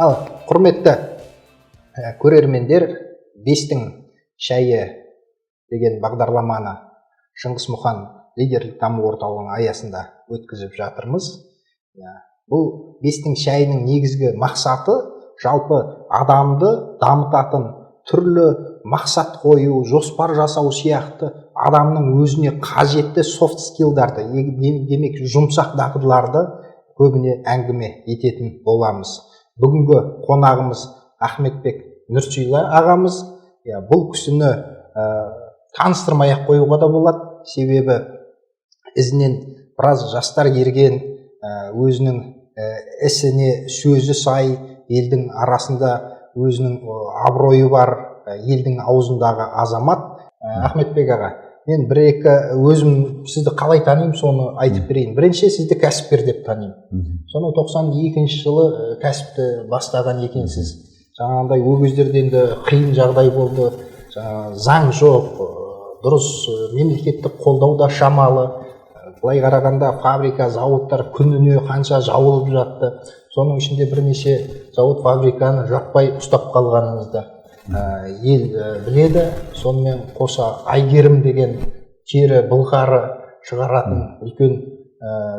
Ал құрметті көрермендер, бестің шайы деген бағдарламаны Шыңғыс Мұхан лидерлік даму орталығының аясында өткізіп жатырмыз. Бұл бестің шайының негізгі мақсаты жалпы адамды дамытатын түрлі мақсат қою, жоспар жасау сияқты адамның өзіне қажетті софт скиллдарды, демек жұмсақ дағдыларды көбіне әңгіме ететін боламыз. Бүгінгі қонағымыз Ахметбек Нұрсила ағамыз. Бұл кісіні таныстырмай-ақ қоюға да болады, себебі ізінен біраз жастар ерген, өзінің ісіне сөзі сай, елдің арасында өзінің абыройы бар, елдің аузындағы азамат. Ахметбек аға, мен бір-екі өзім сізді қалай танимын, соны айтып берейін. Бірінші сізді кәсіпкер деп танимын. Соны 92 жылы кәсіпті бастаған екенсіз. Жаңағындай ол кездерде енді қиын жағдай болды, заң жоқ, дұрыс мемлекеттік қолдау да шамалы. Былай қарағанда фабрика, зауыттар күніне қанша жауылып жатты. Соның ішінде бірнеше зауыт, фабриканы жаппай ұстап қалғаныңызды ел біледі. Сонымен қоса Әйгерім деген тері былғары шығаратын үлкен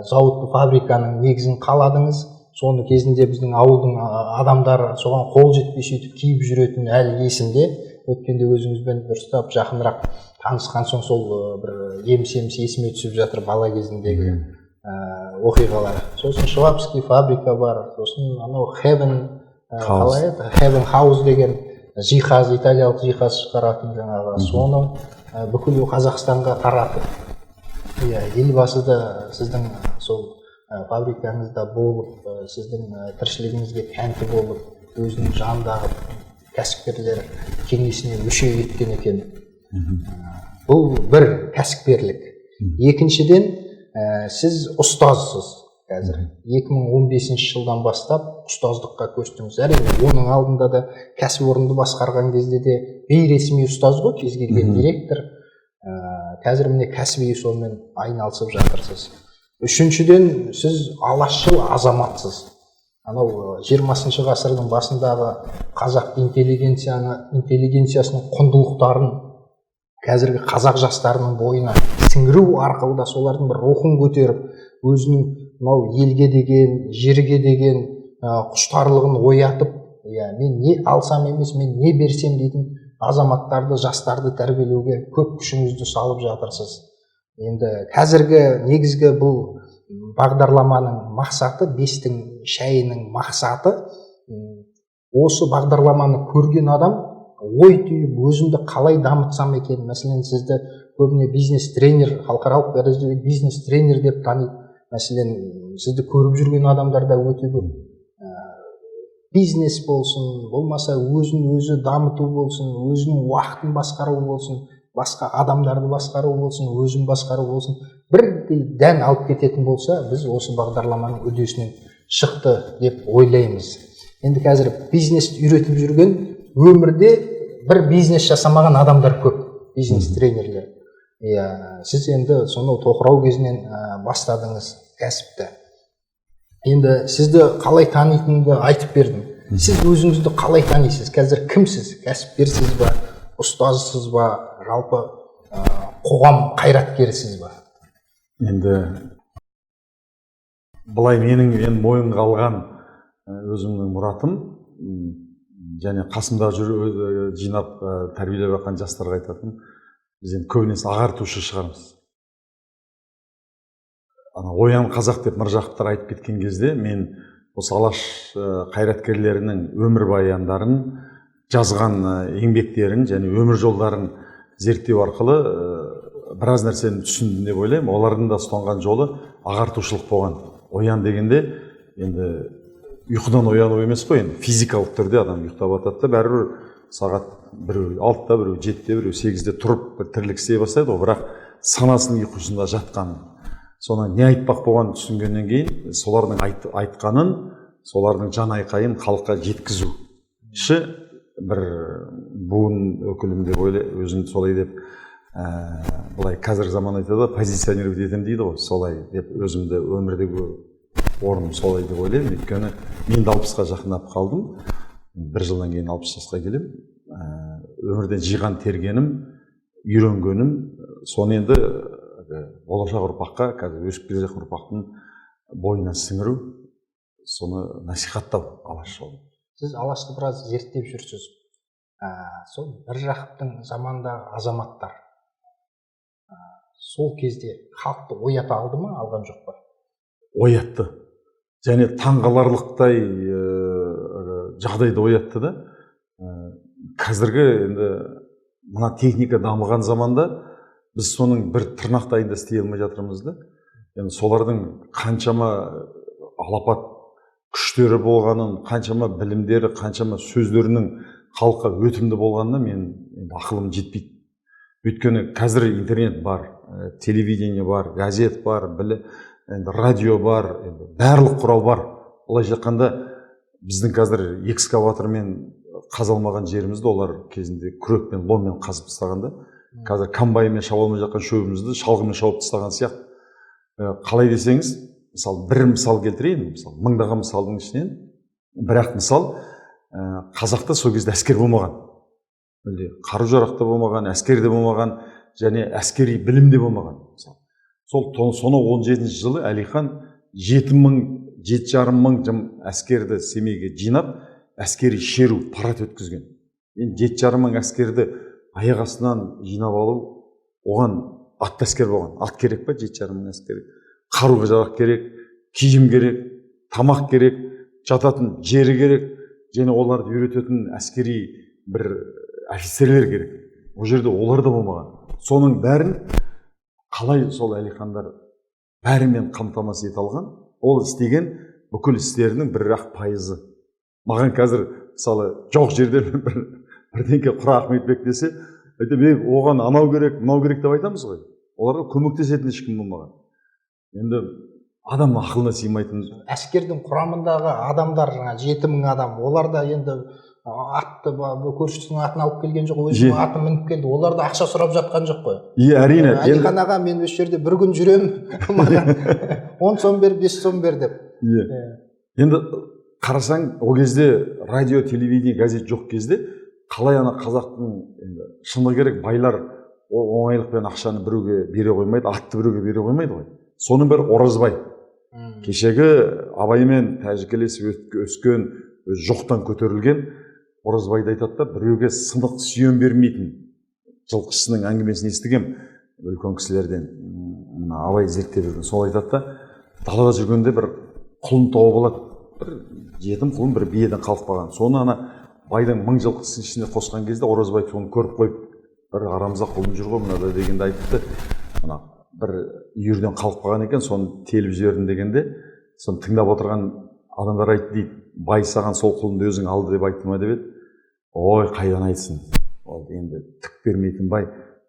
зауыт, фабриканың негізін қаладыңыз. Соны кезінде біздің ауылдың адамдары соған қол жетпей сөйтіп киіп жүретін әлі есімде. Өткенде өзіңізбен дұрыстап жақынырақ танысқан соң сол бір еміс-еміс есіме түсіп жатыр бала кезіндегі оқиғалар. Сосын Швабский фабрика бар, сосын анау Heaven House деген жиһаз, италиялық жиһаз шығаратын жаңағы, соны бүкіл Қазақстанға таратып. Елбасы да сіздің сол фабрикаңызда болып, сіздің тіршілігіңізге тәнті болып, өзінің жанындағы кәсіпкерлер кеңесіне мүше еткен екен. Бұл бір кәсіпкерлік. Екіншіден, сіз ұстазсыз қазір. 2015 жылдан бастап ұстаздыққа көштіңіз. Әрине, оның алдында да кәсіпорынды басқарған кезде де бейресми ұстаз ғой, кез келген директор. Қазір міне кәсіби сонымен айналысып жатырсыз. Үшіншіден, сіз алашшыл азаматсыз. Анау 20 ғасырдың басындағы қазақ интеллигенциясының құндылықтарын қазіргі қазақ жастарының бойына сіңіру арқылы да солардың бір рухын көтеріп, өзінің мынау елге деген, жерге деген құштарлығын оятып, мен не алсам емес, мен не берсем дейтін азаматтарды, жастарды тәрбиелеуге көп күшіңізді салып жатырсыз. Енді қазіргі негізгі бұл бағдарламаның мақсаты, бестің шайының мақсаты, осы бағдарламаны көрген адам ой түйіп, өзімді қалай дамытсам екен. Мәселен, сізді көбіне бизнес-тренер, халықаралық дәрежедегі бизнес-тренер деп таниды. Мәселен, сізді көріп жүрген адамдар да өте көп. Бизнес болсын, болмаса өзін-өзі дамыту болсын, өзінің уақытын басқару болсын, басқа адамдарды басқару болсын, өзін басқару болсын, бірдей дән алып кететін болса, біз осы бағдарламаның үдесінен шықты деп ойлаймыз. Енді қазір бизнесті үйретіп жүрген, өмірде бір бизнес жасамаған адамдар көп, бизнес-тренерлер. Сіз енді соны тоқырау кезінен бастадыңыз кәсіпті. Енді сізді қалай танитынымды айтып бердім. Сіз өзіңізді қалай танисыз? Қазір кімсіз? Кәсіпкерсіз ба, ұстазсыз ба, жалпы қоғам қайраткерісіз ба? Енді былай менің мойынға алған өзімнің мұратым, және қасымда жинап тәрбиелеп жатқан жастарға айтатын, біз енді көбінесе ағартушы шығармыз. Оян қазақ деп Міржақыптар айтып кеткен кезде, мен осы алаш қайраткерлерінің өмірбаяндарын, жазған еңбектерін және өмір жолдарын зерттеу арқылы біраз нәрсені түсіндім деп ойлаймын. Олардың да ұстанған жолы ағартушылық болған. Оян дегенде енді ұйқыдан ояну емес қой, енді физикалық түрде адам ұйықтап жатады да, бәрібір сағат біреу 6-та, біреу 7-те, біреу 8-де тұрып бір тірлік істей бастайды, бірақ санасының ұйқысында жатқан. Соны не айтпақ болғанын түсінгеннен кейін, солардың айтқанын, солардың жан айқайын халыққа жеткізу. Іші бір буын өкілім деп ойлаймын, өзім солай деп, былай қазір заман айтады, позиционировать етем дейді ғой, солай деп өзімді өмірдегі орным солай деп ойлаймын. Өйткені мен де 60-қа жақындап қалдым. Бір жылдан кейін 60 жасқа келем. Өмірден жиған тергенім, үйренгенім, соны енді болашақ ұрпаққа, қазір өсіп келе жатқан ұрпақтың бойына сіңіру, соны насихаттау алаш жолы. Сіз алашты біраз зерттеп жүрсіз. Сол Міржақыптың замандағы азаматтар сол кезде халықты оята алды ма, алған жоқ па? Оятты. Және таңғаларлықтай жағдайда оятты да. Қазіргі енді мына техника дамыған заманда біз соның бір тырнақтайында істей алмай жатырмыз да. Енді солардың қаншама алапат күштері болғанын, қаншама білімдері, қаншама сөздерінің халыққа өтімді болғанына мен ақылым жетпейді. Өйткені қазір интернет бар, телевидение бар, газет бар, радио бар, барлық құрал бар. Олай жатқанда біздің қазір экскаватормен қазалмаған жерімізді олар кезінде күрекпен, ломмен қазып тастағанда, қазір комбайнмен шаба алмай жатқан шөбімізді шалғымен шауып тастаған сияқты. Қалай десеңіз, мысалы бір мысал келтірейін, мысалы мыңдаған мысалдың ішінен бірақ мысал, қазақта сол кезде әскер болмаған. Қару жарақта болмаған, әскерде болмаған, және әскери білімде болмаған. Соны 17-ші жылы Әлихан 7,5 мың әскерді Семейге жинап, әскери шеру, парад өткізген. 7,5 мың әскерді аяқ астынан жинап алу, оған атты әскер болған. Ат керек па 7,5 мың әскер? Қару жарақ керек, киім керек, тамақ керек, жататын жері керек, және оларды үйрететін әскери бір офицерлер керек. Ол жерде олар да болмаған. Соның бәрін қалай сол Әлихандар бәрімен қамтамасыз ете алған? Ол істеген бүкіл істерінің бір-ақ пайызы. Маған қазір мысалы жоқ жерде бірдеңке құрақ Ахметбек десе, оған анау керек, мынау керек деп айтамыз ғой. Оларға көмектесетін ешкім болмаған. Енді адам ақылына сыймайтын. Әскердің құрамындағы адамдар 7,000 адам, олар да енді атты көршісінің атын алып келген жоқ, өзінің атын мініп келді. Олар да ақша сұрап жатқан жоқ қой. Әрине. Әлихан аға, мен осы жерде бір күн жүремін, маған 10 сом бер, 5 сом бер деп. Енді қарасаң, ол кезде радио, телевидение, газет жоқ кезде қалай ана қазақтың шыны керек байлар оңайлықпен ақшаны біреуге бере қоймайды, атты біреуге бере қоймайды ғой. Соның бір Оразбай. Кешегі абаймен тәжікелесіп өскен, жоқтан көтерілген Оразбайды айтады да, біреуге сынық сүйен бермейтін жылқышының әңгімесін естігем үлкен кісілерден. Абай зерттеп жүрген. Сол айтады да, далада жүргенде бір құлын тауып алады. Бір жетім құлын бір биеден қалып қалған. Соны ана байдың 1000 жылқысының ішіне қосқан кезде Оразбай соны көріп қойып, бір арамызда құлын жүр ғой мынада дегенде айтыпты. Ана бір үйірден қалып қалған екен, соны теліп жібердім дегенде, соны тыңдап отырған адамдар айтты дейді, бай саған сол құлынды өзің алды деп айтты ма деп еді. Ой, қайдан айтсын, ол енді түк бермейтін бай,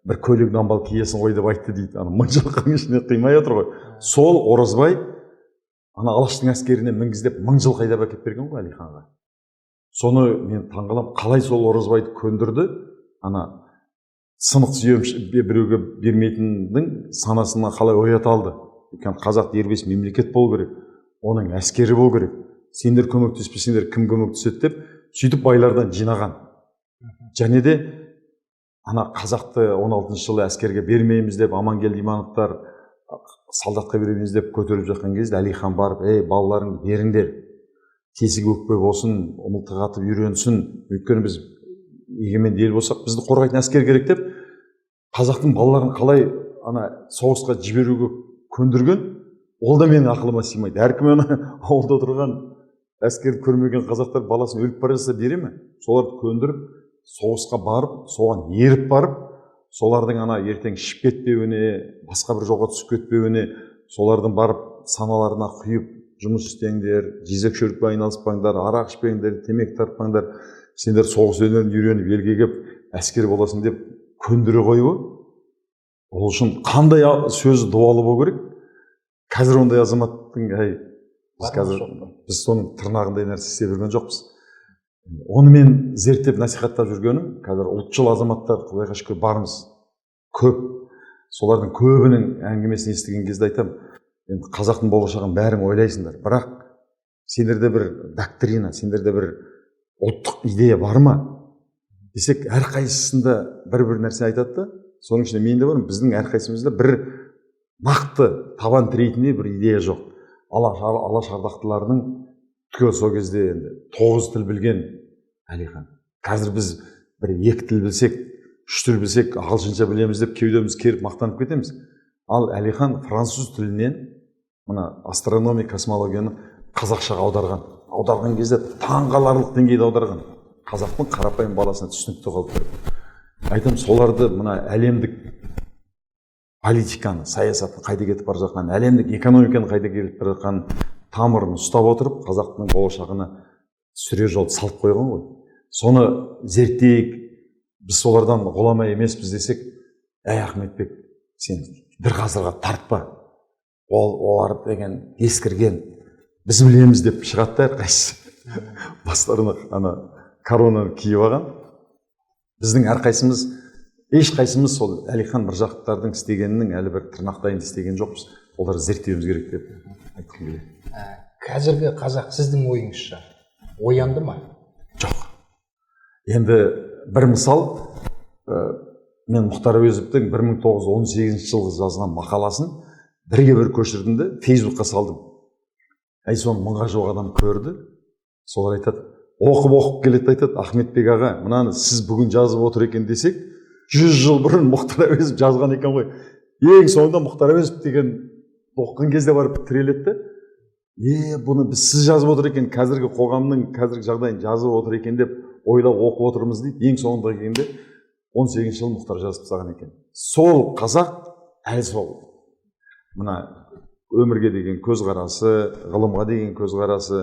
бір көйлек дамбал киесің ғой деп айтты дейді. Ана 1000 жылқының ішіне қимай отыр ғой. Сол Оразбай ана алаштың әскеріне мінгіздеп 1000 жылқы айдап әкеп берген ғой Әлиханға. Соны мен таңғалам, қалай сол Оразбайды көндірді, ана сынық сүйем біреуге бермейтіндің санасына қалай оята алды. Өйткені қазақ дербес мемлекет болу керек, оның әскері болу керек. Сендер көмектеспесеңдер кім көмектеседі деп, сөйтіп байлардан жинаған. Және де ана қазақты 16-шы жылы әскерге бермейміз деп, Амангелді Имановтар солдатқа береміз деп көтеріліп жатқан кезде Әлихан барып, балаларың беріңдер, тесігі өкпе болсын, ұмылтық атып үйренсін, өйткені біз егеменді ел болсақ, бізді қорғайтын әскер керек деп, қазақтың балаларын қалай ана соғысқа жіберуге көндірген, ол да менің ақылыма сыймайды. Әркім ана ауылда отырған әскерді көрмеген қазақтар баласын өліп бара жатса бере ме? Соларды көндіріп, соғысқа барып, соған еріп барып, солардың ана ертең ішіп кетпеуіне, басқа бір жолға түсіп кетпеуіне, солардың барып саналарына құйып, жұмыс істеңдер, жезөкше шөрікпен айналыспаңдар, арақ ішпеңдер, темекі тартпаңдар, сендер соғыс өнерін үйреніп елге келіп әскер боласың деп көндіре қоюы, ол үшін қандай сөзі дуалы болу керек? Қазір ондай азаматтың, біз соның тырнағындай нәрсе істеп жүрген жоқпыз. Оны мен зерттеп насихаттап жүргенім, қазір ұлтшыл азаматтар Құдайға шүкір бармыз. Көп. Солардың көбінің әңгімесін естіген кезде айтамын, енді қазақтың болашағын бәрің ойлайсыңдар, бірақ сендерде бір доктрина, сендерде бір ұлттық идея бар ма десек, әрқайсысында бір нәрсе айтады да, соның ішінде мен де бармын, біздің әрқайсымызда бір нақты табан тірейтіндей бір идея жоқ. Алаш ардақтыларының түгел сол кезде енді 9 тіл білген Әлихан. Қазір біз бір 2 тіл білсек, 3 тіл білсек, ағылшынша білеміз деп кеудеміз керіп мақтанып кетеміз. Ал Әлихан француз тілінен мына астрономия, космологияны қазақшаға аударған кезде таңғаларлық деңгейде аударған. Қазақтың қарапайым баласына түсінікті қылып беріп. Айтам, соларды мына әлемдік политиканы, саясатын қайда кетіп бара жатқан, әлемдік экономиканы қайда кетіп бара жатқан тамырын ұстап отырып, қазақтың болашағына сүре жол салып қойған ғой. Соны зерттейік, біз солардан ғұлама емеспіз десек, әй Ахметбек, сен бір ғасырға тартпа. Олар деген ескірген, біз білеміз деп шығады да әрқайсысы. Бастарына ана коронаны киіп алған. Біздің әрқайсымыз, ешқайсымыз сол Әлихан Міржақыптардың істегенінің әлі бір тырнақтайын істеген жоқпыз. Оларды зерттеуіміз керек деп айтқым келеді. Қазіргі қазақ сіздің ойыңызша оянды ма? Жоқ. Енді бір мысал, мен Мұхтар Әуезовтің 1918 жылғы жазған мақаласын бірге көшірдім де Фейсбукқа салдым. Соны 1000-ға жуық адам көрді. Солар айтады, оқып келеді, айтады, Ахметбек аға, мынаны сіз бүгін жазып отыр екен десек, 100 жыл бұрын Мұхтар Әуезов жазған екен ғой. Ең соңында Мұхтар Әуезов деген оқыған кезде барып тіреледі. Бұны сіз жазып отыр екен, қазіргі қоғамның қазіргі жағдайын жазып отыр екен деп ойлап оқып отырмыз дейді. Ең соңында келгенде 18 жыл Мұхтар жазып тастаған екен. Сол қазақ әлі сол. Мына өмірге деген көзқарасы, ғылымға деген көзқарасы,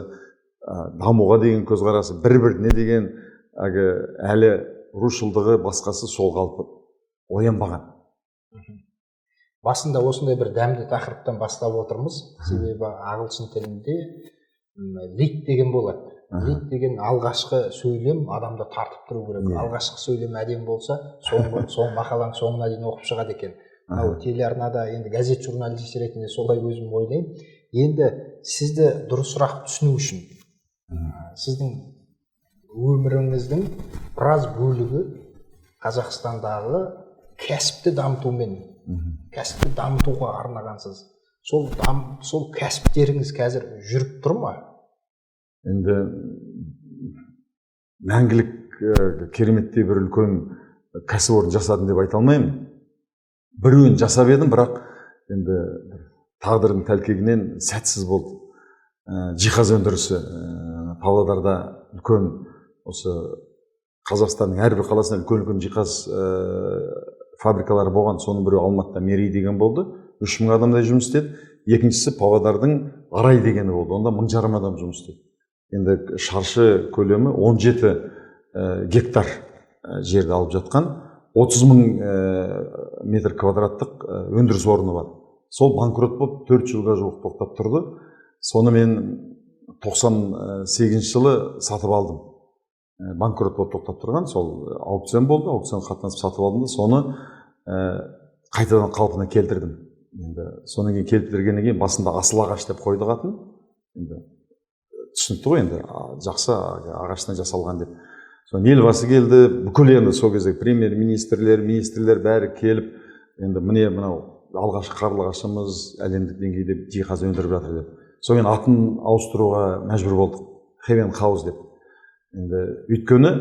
дамуға деген көзқарасы, бір-біріне деген әлі рушылдығы басқасы сол қалпы оянбаған. Басында осындай бір дәмді тақырыптан бастап отырмыз. Себебі ағылшын тілінде лид деген болады. Лид деген алғашқы сөйлем адамды тартып тұру керек. Алғашқы сөйлем әдемі болса, мақаланың соңына дейін оқып шығады екен. Телеарнада енді газет журналист ретінде солай өзім ойлаймын. Енді сізді дұрысырақ түсіну үшін сіздің өміріңіздің біраз бөлігі Қазақстандағы кәсіпті дамытуға арнағансыз. Сол кәсіптеріңіз қазір жүріп тұр ма? Енді мәңгілік кереметтей бір үлкен кәсіпорын жасадым деп айта алмаймын. Біреуін жасап едім, бірақ енді тағдырдың тәлкегінен сәтсіз болды. Жиһаз өндірісі Павлодарда үлкен, осы Қазақстанның әрбір қаласында үлкен жиһаз фабрикалары болған. Соның бірі Алматыда Мерей деген болды. 3000 адамдай жұмыс істеді. Екіншісі Павлодардың Арай дегені болды. Онда 1500 адам жұмыс істеді. Енді шаршы көлемі 17 гектар жерді алып жатқан 30.000 метр квадраттық өндіріс орны бар. Сол банкрот болып 4 жылға жуық тоқтап тұрды. Соны мен 98 жылы сатып алдым. Банкрот болып тоқтап тұрған, сол аукцион болды, аукцион қатынасып сатып алдым да, соны қайтадан қалпына келтірдім. Енді содан кейін келтіргеннен кейін басында асыл ағаш деп қойдық атын. Енді түсінікті ғой, енді жақсы ағаштан жасалған деп. Соны елбасы келді, бүкіл енді сол кезде министрлер бәрі келіп, енді міне мынау алғашқы қарлығашымыз әлемдік деңгейде жиһаз өндіріп жатыр деп. Содан атын ауыстыруға мәжбүр болдық. Хевен Хаус деп. Енді өйткені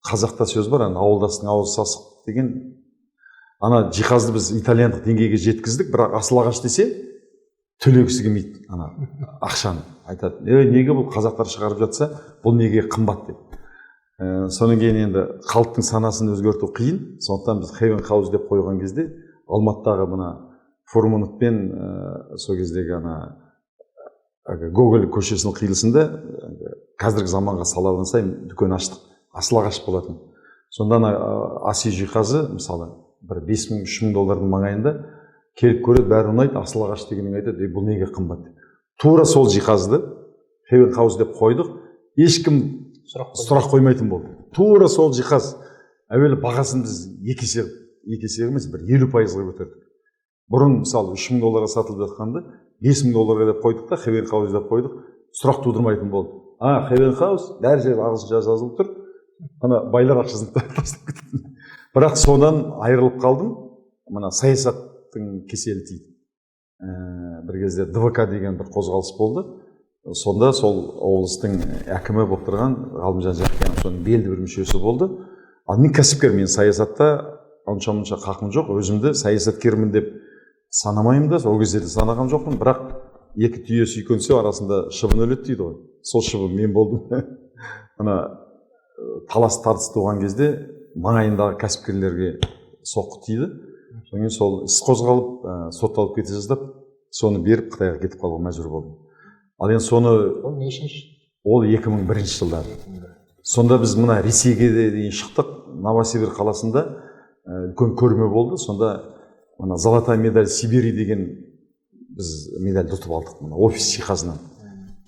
қазақта сөз бар, ауылдастың ауызы сасық деген. Ана жиһазды біз итальяндық деңгейге жеткіздік, бірақ асыл ағаш десе төлегісі келмейді, ана ақшаны айтады. Неге бұл қазақтар шығарып жатса, бұл неге қымбат деп. Содан кейін енді халықтың санасын өзгерту қиын. Сондықтан біз Хевен Хаус деп қойған кезде Алматыдағы мына Фурмановпен сол кездегі ана Гоголь көшесінің қиылысында қазіргі заманға салабын сайын дүкен аштық. Асыл ағаш болатын. Сонда аси жиһазы мысалы бір 5000-3000 доллардың маңайында келіп көреді, бәрі ұнайды, асыл ағаш дегеннен айтады, бұл неге қымбат. Тура сол жиһазды Хевен Хаус деп қойдық, ешкім сұрақ қоймайтын болды. Тура сол жиһаз әуелі бағасын біз екі есе емес, бір 50%-ға көтердік. Бұрын мысалы 3000 долларға сатылып жатқанды $5000 деп қойдық та, Heaven House деп қойдық. Сұрақ тудырмайтын болды. Heaven House бәр жерде ағылшынша жазылып тұр. Ана байлар ақшасын тастап кетті. Бірақ содан айырылып қалдым. Мына саясаттың кеселі тиді. Бір кезде ДВК деген бір қозғалыс болды. Сонда сол облыстың әкімі болып тұрған Ғалымжан Жақиянов соның белді бір мүшесі болды. Ал мен кәсіпкер, мен саясатта онша-мұнша қақым жоқ. Өзімді саясаткермін деп санамаймын да, ол кезде де санаған жоқпын. Бірақ екі түйе сүйкенсе арасында шыбын өледі дейді ғой. Сол шыбын мен болдым. Ана талас тартыс туған кезде маңайындағы кәсіпкерлерге соққы тиді. Содан сол іс қозғалып, сотталып кете жаздап, соны беріп Қытайға кетіп қалуға мәжбүр болдым. Ал енді соны ол нешінші? Ол 2001 жылдары. Сонда біз мына Ресейге дейін шықтық. Новосибир қаласында үлкен көрме болды. Сонда мына золотая медаль Сибири деген біз медальді ұтып алдық. Мына офис жиһазынан,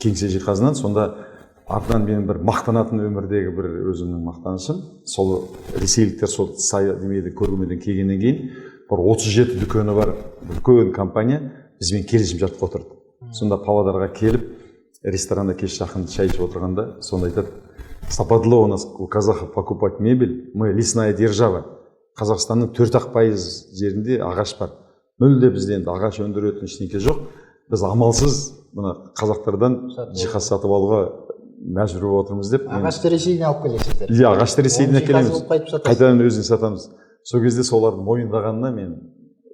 кеңсе жиһазынан. Сонда артынан менің бір мақтанатын өмірдегі бір өзімнің мақтанышым. Сол ресейліктер сол көрмеден келгеннен кейін бір 37 дүкені бар үлкен компания бізбен келісім жасап отырды. Сонда Павлодарға келіп, ресторанда кеш жақын шай ішіп отырғанда, сонда айтады: «Западло у нас у казахов покупать мебель, мы лесная держава». Қазақстанның 4% жерінде ағаш бар. Мүлде бізде енді ағаш өндіретін ештеңке жоқ. Біз амалсыз мына қазақтардан жиһаз сатып алуға мәжбүр болып отырмыз деп. Ағашты Ресейден алып келесіздер. Иә, ағашты Ресейден әкелеміз. Қайтадан өзіне сатамыз. Сол кезде соларды мойындағанына мен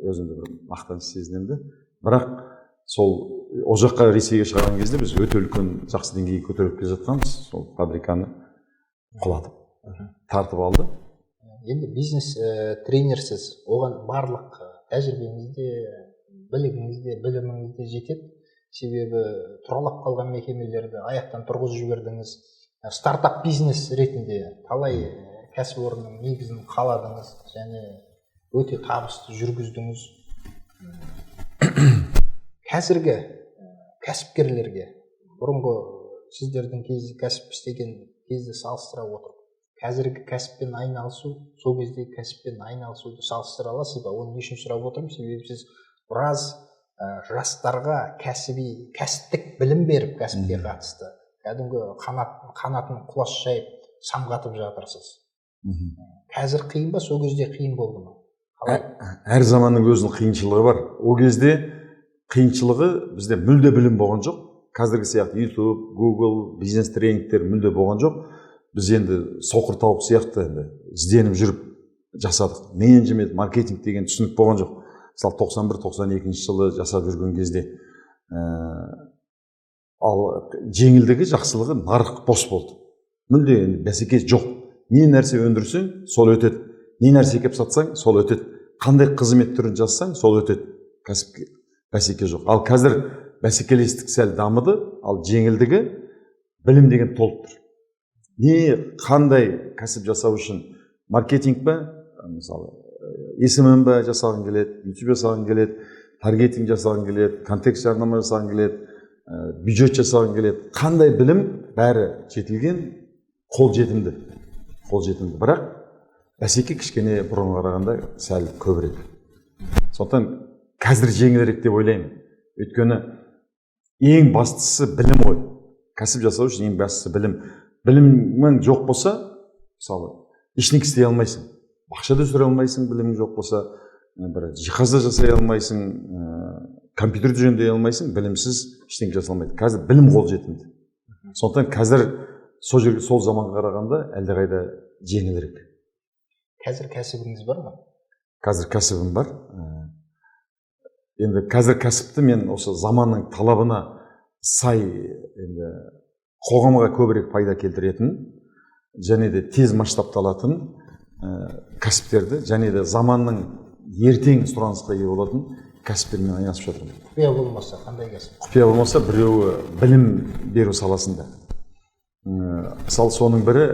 өзімді бір мақтаныш сезінемін. Бірақ сол ол жаққа Ресейге шығарған кезде біз өте үлкен жақсы деңгейге көтеріліп келе жатқанбыз. Сол фабриканы құлатып, тартып алды. Енді бизнес тренерсіз, оған барлық тәжірибеңізде, білігіңізде, біліміңізде жетеді. Себебі тұралап қалған мекемелерді аяқтан тұрғызып жібердіңіз. Стартап бизнес ретінде талай кәсіпорынның негізін қаладыңыз және өте табысты жүргіздіңіз. Қазіргі кәсіпкерлерге бұрынғы сіздердің кәсіп істеген кезде салыстыра отырып, қазіргі кәсіппен айналысу, сол кездегі кәсіппен айналысуды салыстыра аласыз ба? Оны не үшін сұрап отырмын? Себебі сіз біраз жастарға кәсіптік білім беріп кәсіпке қатысты. Кәдімгі қанатын құлаш жайып самғатып жатырсыз. Қазір қиын ба, сол кезде қиын болды ма? Әр заманның өзінің қиыншылығы бар. Ол кезде қиыншылығы бізде мүлде білім болған жоқ. Қазіргі сияқты YouTube, Google, бизнес тренингтер мүлде болған жоқ. Біз енді соқыр тауық сияқты ізденіп жүріп жасадық. Менеджмент, маркетинг деген түсінік болған жоқ. Мысалы 91-92 жылы жасап жүрген кезде. Ал жеңілдігі, жақсылығы нарық бос болды. Мүлде бәсеке жоқ. Не нәрсе өндірсең, сол өтеді. Не нәрсе кеп сатсаң, сол өтеді. Қандай қызмет түрін жазсаң, сол өтеді. Кәсіпке бәсеке жоқ. Ал қазір бәсекелестік сәл дамыды, ал жеңілдігі білім деген толып тұр. Не қандай кәсіп жасау үшін маркетинг ба, мысалы есімін ба жасағың келеді, YouTube жасағың келеді, таргетинг жасағың келеді, контекст жарнама жасағың келеді, бюджет жасағың келеді. Қандай білім бәрі жетілген, қолжетімді. Бірақ бәсеке кішкене бұрын қарағанда сәл көбірек. Сондықтан қазір жеңілірек деп ойлаймын. Өйткені ең бастысы білім ғой. Кәсіп жасау үшін ең бастысы білім. Білімің жоқ болса, мысалы, ештеңе істей алмайсың. Ақша да түсіре алмайсың, білімің жоқ болса, бір жиһазда жасай алмайсың, компьютерді жөндей алмайсың, білімсіз ештеңе жасай алмайды. Қазір білім қолжетімді. Сондықтан қазір сол заманға қарағанда әлдеқайда жеңілірек. Қазір кәсібіңіз бар ма? Қазір кәсібім бар. Енді қазір кәсіпті мен осы заманның талабына сай енді қоғамға көбірек пайда келтіретін және де тез масштабталатын кәсіптерді және де заманның ертең сұранысқа ие болатын кәсіптермен айналысып жатырмын. Құпия болмаса қандай кәсіп? Құпия болмаса біреуі білім беру саласында. Мысалы соның бірі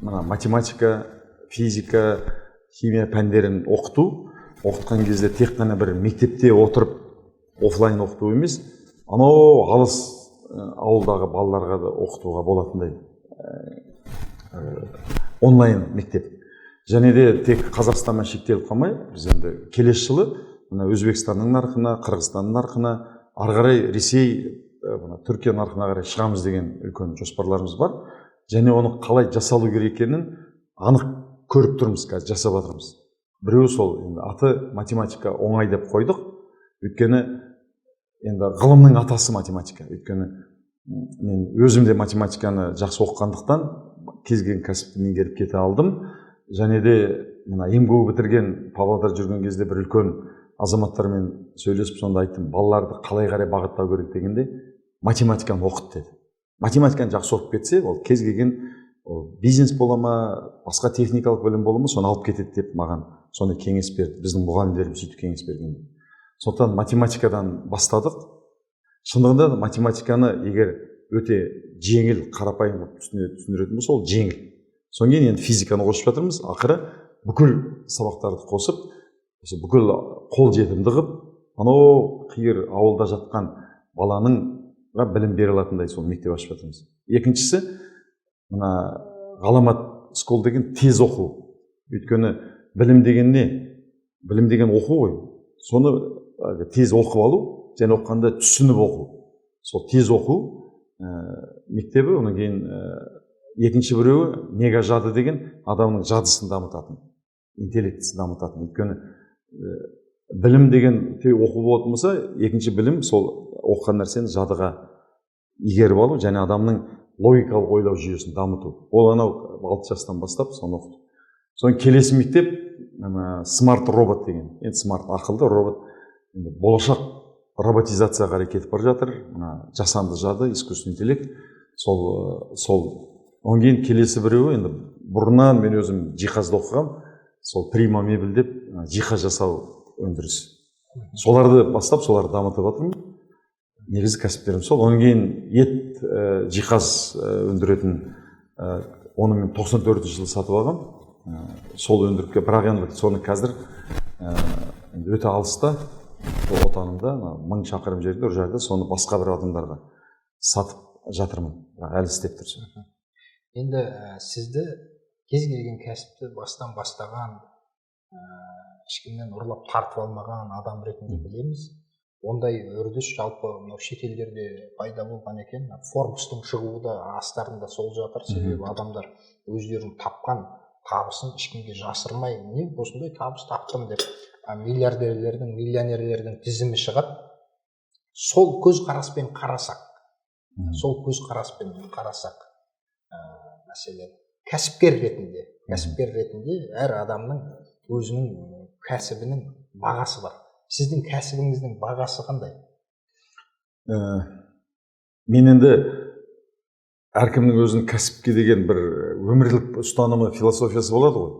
математика, физика, химия пәндерін оқытқан кезде тек қана бір мектепте отырып офлайн оқыту емес, анау алыс ауылдағы балаларға да оқытуға болатындай онлайн мектеп. Және де тек Қазақстанмен шектеліп қалмай, біз енді келесі жылы Өзбекстанның нарқына, Қырғызстанның нарқына, ары қарай Ресей, Түркия нарқына қарай шығамыз деген үлкен жоспарларымыз бар. Және оны қалай жасалу керек екенін анық көріп тұрмыз, қазір жасап жатырмыз. Біреу сол аты математика оңай деп қойдық. Өйткені енді ғылымның атасы математика. Өйткені мен өзім де математиканы жақсы оқығандықтан кез келген кәсіпті меңгеріп кете алдым. Және де мына МГУ бітірген Павлодар жүрген кезде бір үлкен азаматтармен сөйлесіп сонда айттым, балаларды қалай қарай бағыттау керек дегенде математиканы оқыт деді. Математиканы жақсы оқып кетсе, ол кез келген бизнес бола ма, басқа техникалық білім бола ма, соны алып кетеді деп маған соны кеңес берді. Біздің мұғалімдеріміз сөйтіп кеңес берген. Сондықтан математикадан бастадық. Шындығында математиканы егер өте жеңіл, қарапайым түсіндіретін болса, ол жеңіл. Содан кейін енді физиканы қосып жатырмыз. Ақыры бүкіл сабақтарды қосып, бүкіл қол жетімді қылып, анау қиыр ауылда жатқан баланың білім бере алатындай сол мектеп ашып жатырмыз. Екіншісі, мына ғаламат школ деген тез оқу. Өйткені білім деген не? Білім деген оқу ғой. Соны тез оқып алу, және оқығанда түсініп оқу. Сол тез оқу мектебі, онан кейін екінші біреуі мегажады деген адамның жадысын дамытатын, интеллектісін дамытатын. Өйткені білім деген оқу болатын болса, екінші білім сол оқыған нәрсені жадыға игеріп алу және адамның логикалық ойлау жүйесін дамыту. Ол анау 6 жастан бастап соны оқыды. Соның келесі мектеп смарт робот деген. Енді смарт ақылды робот болашақ роботизацияға қарай кетіп бара жатыр. Жасанды жады, искусственный интеллект. Онан кейін келесі біреуі, енді бұрыннан мен өзім жиһазды оқығам, сол прима мебель деп жиһаз жасау өндіріс. Соларды бастап, соларды дамытып жатырмын. Негізі кәсіптерім сол. Онан кейін ет жиһаз өндіретін, оны мен 94 жылы сатып алғам. Сол өндіріпке, бірақ енді соны қазір өте алыста, отанымда 1000 шақырым жерде, ол жерде соны басқа бір адамдарға сатып жатырмын. Әлі істеп тұрсың. Енді сізді кез келген кәсіпті бастан бастаған, ешкімнен ұрлап тартып алмаған адам ретінде білеміз. Ондай үрдіс жалпы шетелдерде пайда болған екен. Forbes-тың шығуы да астарында сол жатыр. Себебі адамдар өздерінің тапқан табысын ешкімге жасырмай, мен осындай табыс таптым деп миллиардерлердің, миллионерлердің тізімі шығады. Сол көзқараспен қарасақ, мәселен, кәсіпкер ретінде әр адамның өзінің кәсібінің бағасы бар. Сіздің кәсібіңіздің бағасы қандай? Мен енді әркімнің өзінің кәсіпке деген бір өмірлік ұстанымы, философиясы болады ғой.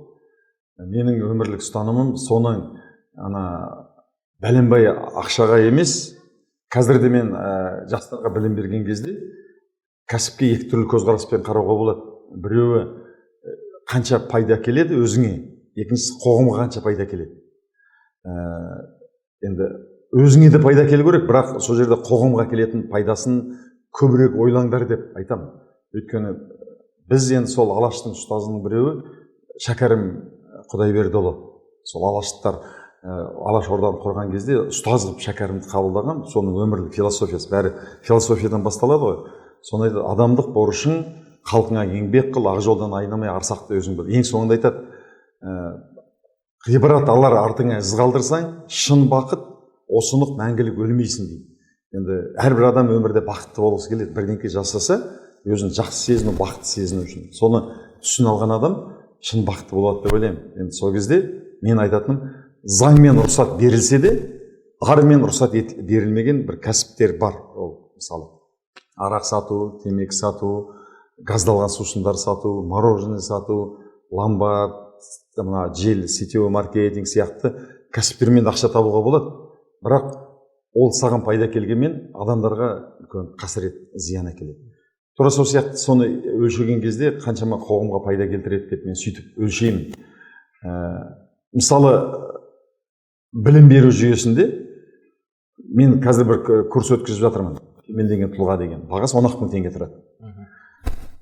Менің өмірлік ұстанымым соның бәленбай ақшаға емес. Қазірде мен жастарға білім берген кезде кәсіпке екі түрлі көзқараспен қарауға болады. Біреуі қанша пайда келеді өзіңе, екіншісі қоғамға қанша пайда келеді. Енді өзіңе де пайда келу керек, бірақ сол жерде қоғамға келетін пайдасын көбірек ойлаңдар деп айтамын. Өйткені біз енді сол Алаштың ұстазының біреуі Шәкәрім Құдайбердіұлы. Сол Алаштар Алаш Орданы құрған кезде ұстаз қылып Шәкәрімді қабылдаған, соның өмірлік философиясы, бәрі философиядан басталады ғой. Сонда адамдық борышың халқыңа еңбек қыл, ақ жолдан айнамай арсақты өзің біл. Ең соңында айтады, ғибрат алар артыңа із қалдырсаң, шын бақыт, осынық мәңгілік өлмейсің дейді. Енді әрбір адам өмірде бақытты болғысы келеді, бірдеңке жасаса, өзін жақсы сезіну, бақытты сезіну үшін. Соны түсін алған адам шын бақытты болады деп ойлаймын. Енді сол кезде мен айтатыным, заңмен рұқсат берілсе де, армен рұқсат берілмеген бір кәсіптер бар. Ол мысалы арақ сату, темекі сату, газдалған сусындар сату, мороженое сату, ломбард, жел, сетевой маркетинг сияқты кәсіптермен ақша табуға болады. Бірақ ол саған пайда келгенмен адамдарға үлкен қасірет, зиян әкеледі. Тура сол сияқты соны өлшеген кезде қаншама қоғамға пайда келтіреді деп мен сөйтіп өлшеймін. Мысалы, білім беру жүйесінде мен қазір бір курс өткізіп жатырмын. Кемелденген тұлға деген. Бағасы 10.000 теңге тұрады.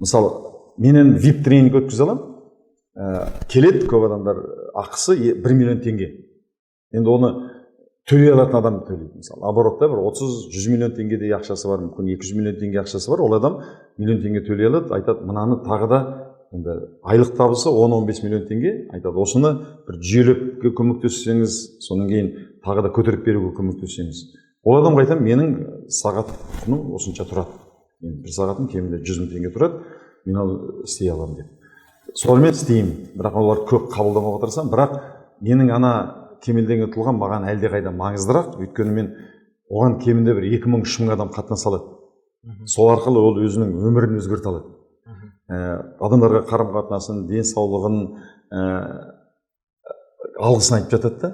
Мысалы, менен VIP тренинг өткізе аламын. Келеді көп адамдар, ақысы 1 миллион теңге. Енді оны төлей алатын адам төлейді. Мысалы оборотта бір 30-100 миллион теңгедей ақшасы бар, мүмкін 200 миллион теңге ақшасы бар, ол адам миллион теңге төлей алады, айтады мынаны тағы да енді айлық табысы 10-15 миллион теңге, айтады осыны бір жүйелеп көмектессеңіз, содан кейін тағы да көтеріп беруге көмектессеңіз. Ол адамға айтамын, менің сағат құным осынша тұрады. Мен бір сағатым кемінде 100 мың теңге тұрады, мен ол істей аламын деп. Сонымен істеймін, бірақ олар көп қабылдамауға тырысамын, бірақ менің ана кемелденген тұлғам маған әлде қайда маңыздырақ, өйткені мен оған кемінде бір 2000-3000 мың адам қатынаса алады. Сол арқылы ол өзінің өмірін өзгерте алады. Адамдарға қарым қатынасын, денсаулығын, алғысын айтып жатады да.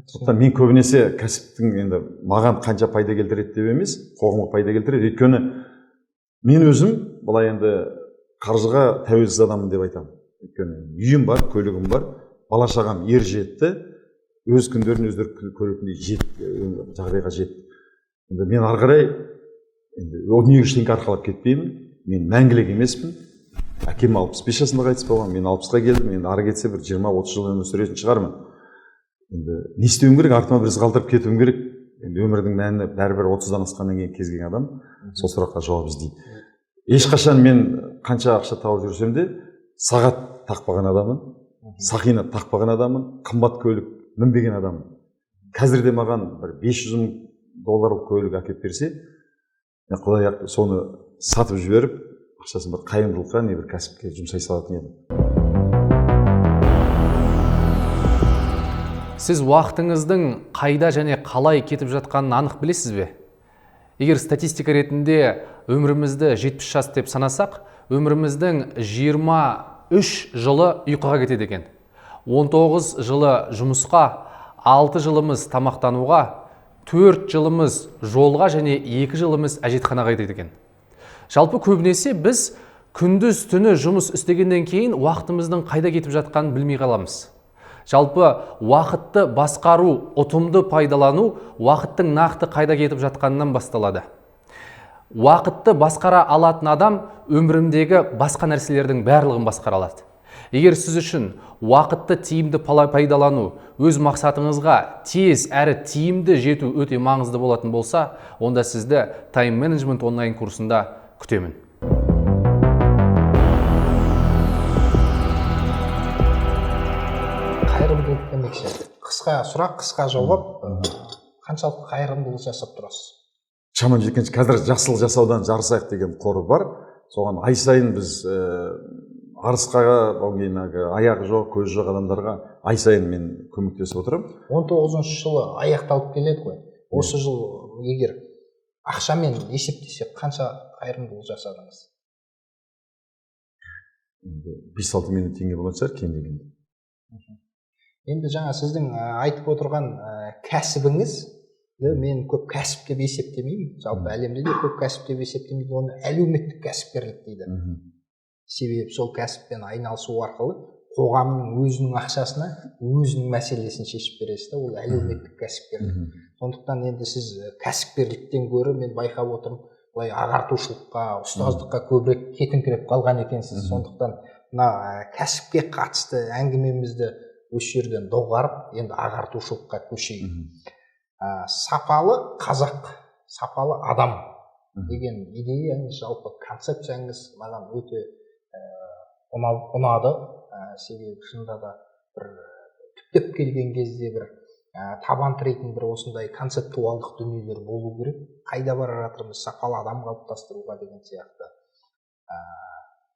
Сондықтан мен көбінесе кәсіптің енді маған қанша пайда келтіреді деп емес, қоғамға пайда келтіреді. Өйткені мен өзім былай енді қаржыға тәуелсіз адаммын деп айтамын. Өйткені үйім бар, көлігім бар, бала шағам ер жетті, өз күндерін өздері көретіндей жағдайға жетті. Енді мен ары қарай ол дүниеге ештеңе арқалап кетпеймін. Мен мәңгілік емеспін. Әкем 65 жасында қайтыс болған, мен 60-ға келдім, енді ары кетсе бір 20-30 жыл өмір сүретін шығармын. Енді не істеуім керек, артыма бір із қалдырып кетуім керек. Енді өмірдің мәні бәрібір 30-дан асқаннан кейін кез келген адам сол сұраққа жауап іздейді. Ешқашан мен қанша ақша тауып жүрсем де сағат тақпаған адаммын, сақина тақпаған адаммын, қымбат көлік мінбеген адаммын. Қазір де маған бір 500 мың долларлық көлік әкеліп берсе, мен құдай соны сатып жіберіп, ақшасын бір қайырымдылыққа не бір кәсіпке жұмсай салатын едім. Сіз уақытыңыздың қайда және қалай кетіп жатқанын анық білесіз бе? Егер статистика ретінде өмірімізді 70 жас деп санасақ, өміріміздің 23 жылы ұйқыға кетеді екен. 19 жылы жұмысқа, 6 жылымыз тамақтануға, 4 жылымыз жолға және 2 жылымыз әжетханаға кетеді екен. Жалпы көбінесе біз күндіз түні жұмыс істегеннен кейін уақытымыздың қайда кетіп жатқанын білмей қаламыз. Жалпы уақытты басқару, ұтымды пайдалану уақыттың нақты қайда кетіп жатқанынан басталады. Уақытты басқара алатын адам өміріндегі басқа нәрселердің барлығын басқара алады. Егер сіз үшін уақытты тиімді пайдалану өз мақсатыңызға тез әрі тиімді жету өте маңызды болатын болса, онда сізді Time Management онлайн курсында күтемін. Қайырымдылық демекші, қысқа сұрақ, қысқа жауап, қаншалықты қайырымдылық жасап тұрасыз? Шамам жеткенше қазір жақсылық жасаудан жарысайық деген қоры бар. Соған ай сайын біз арысқаға, аяғы жоқ, көзі жоқ адамдарға ай сайын мен көмектесіп отырамын. 19-шы жылы аяқталып келеді ғой. Осы жыл егер ақшамен есептесек қанша қайырымдылық жасадыңыз? 5-6 миллион теңге болатын шығар, кем дегенде. Енді жаңа сіздің айтып отырған кәсібіңіз, мен көп кәсіп деп есептемеймін. Жалпы әлемде де көп кәсіп деп есептемейді, оны әлеуметтік кәсіпкерлік дейді. Себебі сол кәсіппен айналысу арқылы қоғамның өзінің ақшасына өзінің мәселесін шешіп бересіз, ол әлеуметтік кәсіпкерлік. Сондықтан енді сіз кәсіпкерліктен гөрі мен байқап отырмын, былай ағартушылыққа, ұстаздыққа көбірек кетіңкіреп қалған екенсіз. Сондықтан мына кәсіпке қатысты әңгімемізді осы жерден доғарып, енді ағартушылыққа көшейік. Сапалы қазақ, сапалы адам деген идеяңыз, жалпы концепцияңыз маған өте ұнады. Себебі шынында да бір түптеп келген кезде бір табан тірейтін бір осындай концептуалдық дүниелер болу керек. Қайда бара жатырмыз, сапалы адам қалыптастыруға деген сияқты.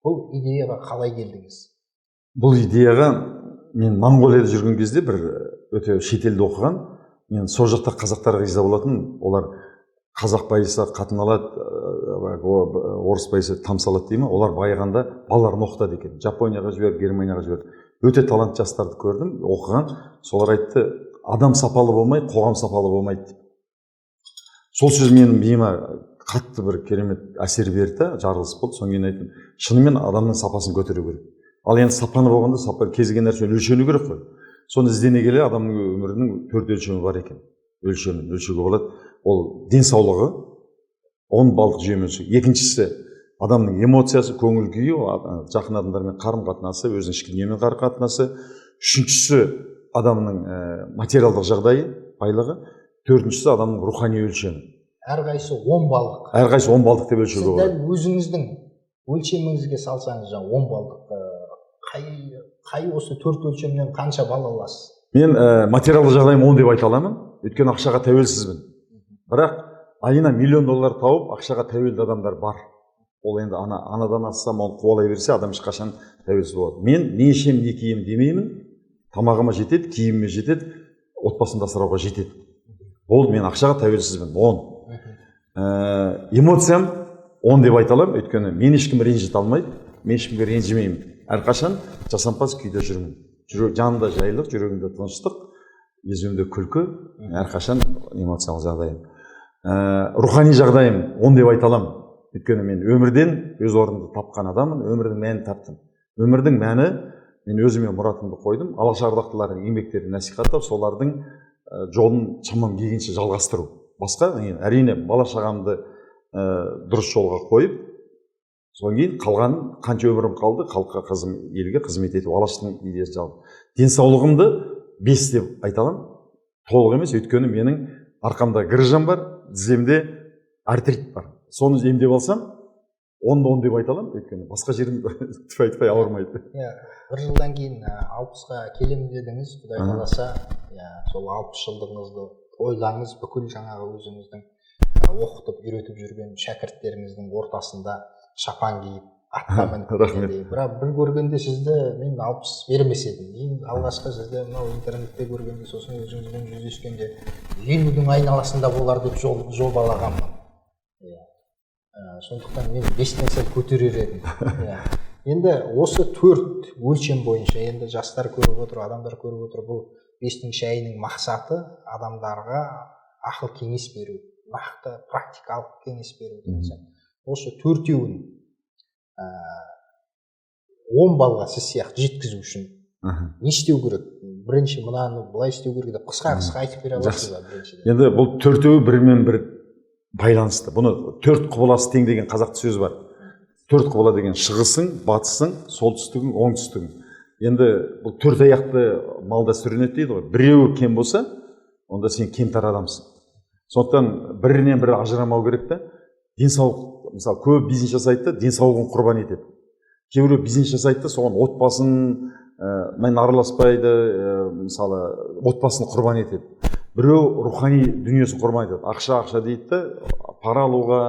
Бұл идеяға қалай келдіңіз? Бұл идеяға мен Моңғолияда жүрген кезде бір өте шетелде оқыған, мен сол жақта қазақтарға риза болатын, олар қазақ байыса қатын алады, орыс байыса тамса алады дейді ме, олар байығанда балаларын оқытады екен. Жапонияға жіберіп, Германияға жіберіп. Өте талантты жастарды көрдім, оқыған. Солар айтты, адам сапалы болмай, қоғам сапалы болмайды. Сол сөз менің миыма қатты бір керемет әсер берді, жарылыс болды. Содан кейін айттым, шынымен адамның сапасын көтеру керек. Ал енді сапаны болғанда сапа кез келген нәрсе өлшену керек қой. Соны іздене келе адамның өмірінің 4 өлшемі бар екен. Өлшеуге болады. Ол денсаулығы, 10 балдық жүйемен өлшеу. Екіншісі адамның эмоциясы, көңіл күйі, жақын адамдармен қарым қатынасы, өзінің ішкі дүниемен қарым қатынасы. Үшіншісі адамның материалдық жағдайы, байлығы. төртіншісі адамның рухани өлшемі. әрқайсысы 10 балдық. Әрқайсысы 10 балдық деп өлшеуге Сіз болады. дәл өзіңіздің өлшеміңізге салсаңыз, жаңа 10 балдық, қай осы 4 өлшемнен қанша балл аласыз? Мен материалды жағдайым 10 деп айта аламын, өйткені ақшаға тәуелсізбін. Бірақ айына $1 миллион тауып, ақшаға тәуелді адамдар бар. Ол енді анадан ассам, оны қуалай берсе, адам ешқашан тәуелсіз болады. Мен не ішем, не кием демеймін, тамағыма жетеді, киіміме жетеді, отбасымды асырауға жетеді. Болды, мен ақшаға тәуелсізбін, 10. Эмоциям 10 деп айта аламын, өйткені мен ешкім ренжіте алмайды, мен ешкімге ренжімеймін. Әрқашан жасампаз күйде жүрмін. Жанымда жайлық, жүрегімде тыныштық, езуімде күлкі, әрқашан эмоциялық жағдайым. Рухани жағдайым 10 деп айта аламын. Өйткені мен өмірден өз орнымды тапқан адамын, өмірдің мәнін таптым. Өмірдің мәні мен өзіме мұратымды қойдым, алаш ардақтылардың еңбектерін насихаттап, солардың жолын шамам келгенше жалғастыру. Басқа, әрине бала шағамды дұрыс жолға қойып, содан кейін қалған қанша өмірім қалды, халыққа, елге қызмет ету, алаштың идеясын жалғастыру. Денсаулығымды 5 деп айта аламын, толық емес, өйткені менің арқамда грыжам бар, тіземде артрит бар. Соны емдеп алсам, 10 деп айта аламын, өйткені басқа жерім айтпай ауырмайды. Бір жылдан кейін 60-ға келемін дедіңіз, Құдай қаласа, сол 60 жылдығыңызды ойлаңыз, бүкіл жаңағы өзіңіздің оқытып, үйретіп жүрген шәкірттеріңіздің ортасында шапан киіп, атқа мініп. Рахмет. Бірақ бір көргенде сізді мен 60 бермес едім. Ең алғашқы сізді мынау интернетте көргенде, сосын өзіңізбен жүздескенде елудің айналасында болар деп жобалағанмын. Сондықтан мен 5-тен сәл көтерер едім. Енді осы 4 өлшем бойынша, енді жастар көріп отыр, адамдар көріп отыр, бұл 5-тің шайының мақсаты адамдарға ақыл кеңес беру, нақты практикалық кеңес беру. Осы 4-еуін 10 балға сіз сияқты жеткізу үшін не істеу керек? Бірінші мынаны былай істеу керек деп қысқа айтып бере аласыз ба біріншіден? Енді бұл 4-еуі бірімен бір байланысты. Бұны 4 құбыласы тең деген қазақта сөз бар. 4 құбыла деген шығысың, батысың, солтүстігің, оңтүстігің. Енді бұл 4 аяқты малда сүрінеді дейді ғой. Біреуі кем болса, онда сен кемтар адамсың. Сондықтан бірінен бірі ажырамау керек та. Денсаулық, мысалы, көп бизнес жасайды, денсаулығын құрбан етеді. Кейбіреу бизнес жасайды, соған отбасын мен араласпайды, мысалы, отбасын құрбан етеді. Біреу рухани дүниесін құрбан етеді. Ақша дейді да, пара алуға,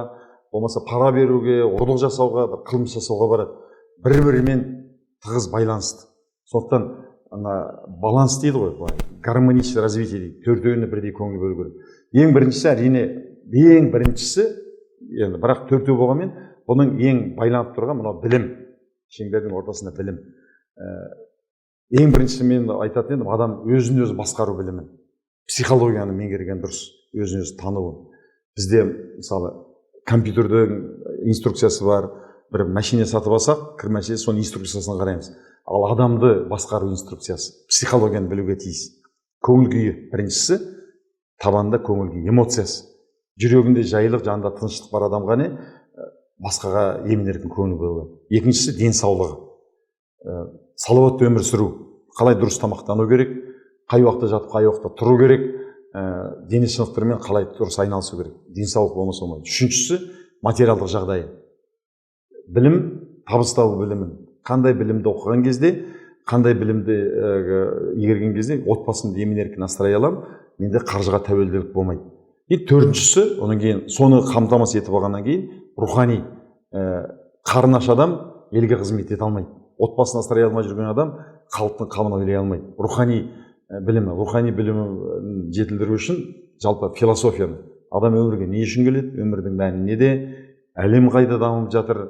болмаса пара беруге, ұрлық жасауға, бір қылмыс жасауға барады. Бір-бірімен тығыз байланысты. Сондықтан баланс дейді ғой, гармоничный развитие дейді. 4-еуіне бірдей көңіл бөлу керек. Ең біріншісі, әрине, ең біріншісі, енді бірақ 4-еу болғанмен, бұның ең байланып тұрған мынау білім. Шеңбердің ортасында білім. Ең біріншісі мен айтатын едім, адам өзін-өзі басқару білімін. Психологияны меңгерген дұрыс, өзін-өзі тануын. Бізде, мысалы, компьютердің инструкциясы бар, бір машине сатып алсақ, кірмәсе соның инструкциясын қараймыз. Ал адамды басқару инструкциясы, психологияны білуге тиіс. Көңіл күйі біріншісі, табанда көңіл күйі, эмоциясы. Жүрегінде жайлық, жанында тыныштық бар адамға не, басқаға емін-еркін көңіл бөлу. Екіншісі денсаулығы. Салауатты өмір сүру, қалай дұрыс тамақтану керек, қай уақытта жатып, қай уақытта тұру керек, дене шынықтырымен қалай дұрыс айналысу керек. Денсаулық болмаса болмайды. Үшіншісі материалдық жағдайы. Білім, табыстау білімін. Қандай білімді оқыған кезде, қандай білімді игерген кезде отбасымды емін-еркін асырай аламын, менде қаржыға тәуелділік болмайды. Төртіншісі, оның кейін соны қамтамасыз етіп алғаннан кейін рухани қарны аш адам елге қызмет ете алмайды. Отбасын асырай алмай жүрген адам халықтың қамын ойлай алмайды. Рухани білімін жетілдіру үшін жалпы философияны, адам өмірге не үшін келеді, өмірдің мәні неде, әлем қайда дамып жатыр,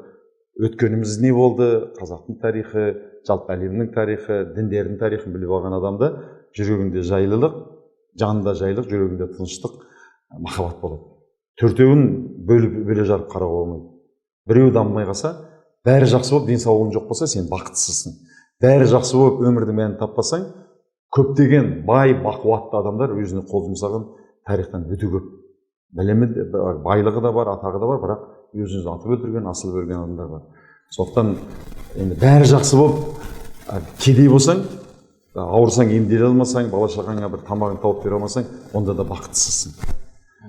өткеніміз не болды, қазақтың тарихы, жалпы әлемнің тарихы, діндердің тарихын біліп алған адамда жүрегінде жайлылық, жанында жайлық, жүрегінде тыныштық, махаббат болады. Төртеуін бөле жарып қарауға болмайды. Біреуі дамымай қалса, бәрі жақсы болып, денсаулығың жоқ болса, сен бақытсызсың. Бәрі жақсы болып, өмірдің мәнін таппасаң, көптеген бай, бақуатты адамдар өзіне қол жұмсаған тарихтан өте көп. Білімі, байлығы да бар, атағы да бар, бірақ өзіңізді атып өлтірген, асылып өлген адамдар бар. Сондықтан енді бәрі жақсы болып, кедей болсаң, ауырсаң емделе алмасаң, бала шағаңа бір тамағын тауып бере алмасаң, онда да бақытсызсың.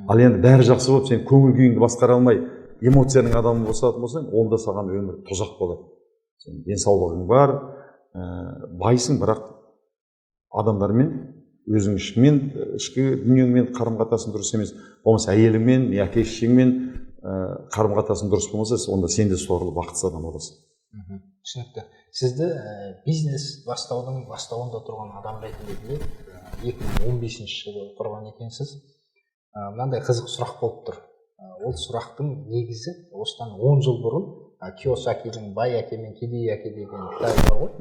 Ал енді бәрі жақсы болып, сен көңіл күйіңді басқара алмай, эмоцияның адамы болсаң, онда саған өмір тозақ болады. Сен денсаулығың бар, байсың, бірақ адамдармен, өзің ішкі дүниеңмен қарым-қатынасың дұрыс емес. Болмаса әйеліңмен, әке-шешеңмен қарым-қатынасың дұрыс болмаса, онда сен де сорлы бақытсыз адам боласың. Түсінікті. Сізді бизнес бастаудың бастауында тұрған адам ретінде біледі. 2015 жылы құрған екенсіз. Мынандай қызық сұрақ болып тұр. Ол сұрақтың негізі осыдан 10 жыл бұрын Кийосакидің «Бай әке мен кедей әке» деген кітабы бар ғой.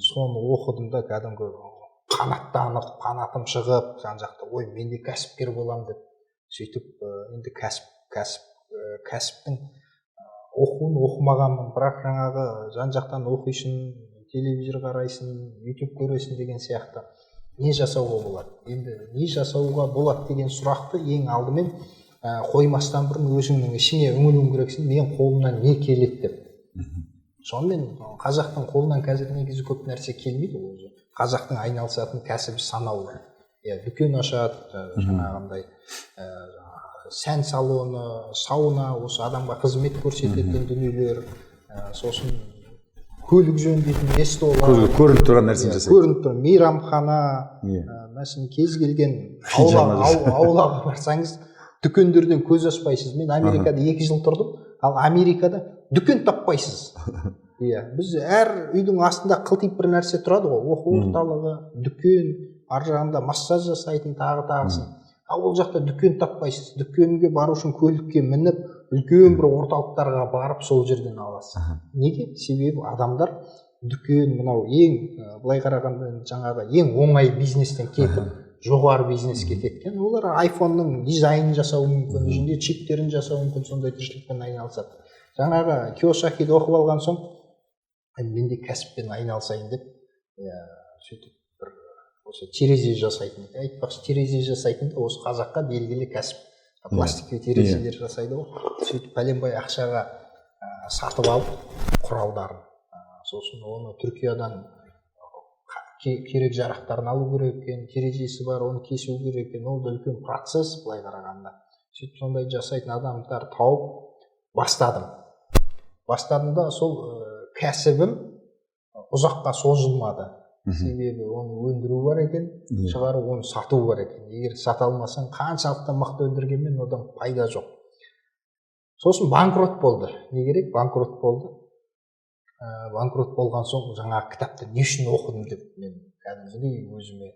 Соны оқыдым да, кәдімгі қанаттанып, қанатым шығып, жан-жақта, ой, мен де кәсіпкер болам деп. Сөйтіп, енді кәсіптің оқуын оқымағанмын, бірақ жаңағы жан-жақтан оқисың, телевизор қарайсың, YouTube көресің деген сияқты. Не жасауға болады? Енді не жасауға болады деген сұрақты ең алдымен қоймастан бұрын өзіңнің ішіңе үңілуің керексің, мен қолымнан не келеді деп. Сонымен қазақтың қолынан қазір негізі көп нәрсе келмейді өзі. Қазақтың айналысатын кәсібі санаулы. Дүкен ашады, жаңағындай сән салоны, сауна, осы адамға қызмет көрсететін дүниелер, сосын көлік жөндейтін ресторан, көрініп тұрған нәрсе жасайды. Көрініп тұр, мейрамхана, мәселен кез келген аулаға барсаңыз, дүкендерден көз ашпайсыз. Мен Америкада 2 жыл тұрдым, ал Америкада дүкен таппайсыз. Біз әр үйдің астында қылтиып бір нәрсе тұрады ғой, оқу орталығы, дүкен, ар жағында массаж жасайтын, тағысын. Ал ол жақта дүкен таппайсыз. Дүкенге бару үшін көлікке мініп, үлкен бір орталықтарға барып сол жерден аласыз. Неге? Себебі адамдар дүкен, мынау ең былай қарағанда жаңағы ең оңай бизнестен кетіп, жоғары бизнеске кеткен. Олар айфонның дизайнын жасауы мүмкін, ішінде чиптерін жасауы мүмкін, сондай тіршілікпен айналысады. Жаңағы Кийосакиді оқып алған соң, мен де кәсіппен айналысайын деп, сөйтіп бір осы терезе жасайтын. Айтпақшы, терезе жасайтын да осы қазаққа белгілі кәсіп. Пластиктік терезелер жасайды ғой. Сөйтіп пәленбай ақшаға сатып алып құралдарын. Сосын оны Түркиядан керек жарақтарын алу керек екен, терезесі бар, оны кесу керек екен. Ол да үлкен процесс былай қарағанда. Сөйтіп сондай жасайтын адамдар тауып бастадым. Бастадым да сол кәсібім ұзаққа созылмады. Себебі оны өндіру бар екен, шығару, оны сату бар екен. Егер сата алмасаң, қаншалықты мықты өндіргенмен одан пайда жоқ. Сосын банкрот болды. Не керек? Банкрот болды. Банкрот болған соң жаңағы кітапты не үшін оқыдым деп мен кәдімгідей өзіме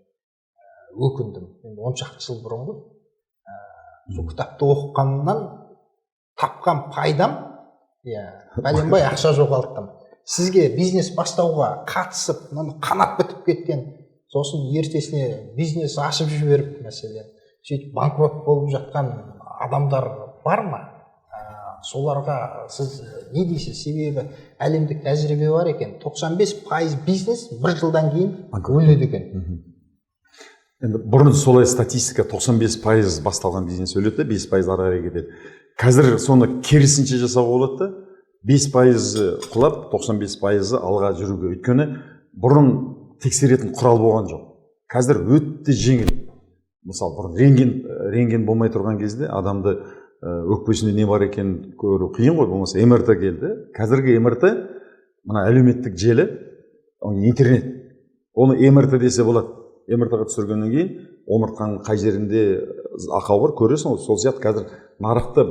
өкіндім. Енді 10 шақты жыл бұрын ғой. Сол кітапты оқығаннан тапқан пайдам, пәленбай ақша жоғалттым. Сізге бизнес бастауға қатысып, қанат бітіп кеткен, сосын ертесіне бизнес ашып жіберіп, мәселен, сөйтіп банкрот болып жатқан адамдар бар ма? Соларға сіз не дейсіз? Себебі әлемдік тәжірибе бар екен, 95% бизнес бір жылдан кейін өледі екен. Енді бұрын солай статистика 95% басталған бизнес өледі, 5% ары қарай кетеді. Қазір соны керісінше жасауға болады да, 5% құлап, 95% алға жүруге. Өйткені бұрын тексеретін құрал болған жоқ. Қазір өтті жеңіл. Мысалы, бұрын рентген болмай тұрған кезде адамды өкпесінде не бар екен көру қиын ғой, болмаса МРТ келді. Қазіргі МРТ, мына әлеуметтік желі, интернет. Оны МРТ десе болады. МРТ-ға түсіргеннен кейін омыртқаның қай жерінде ақау бар көресің, сол сияқты қазір нарықты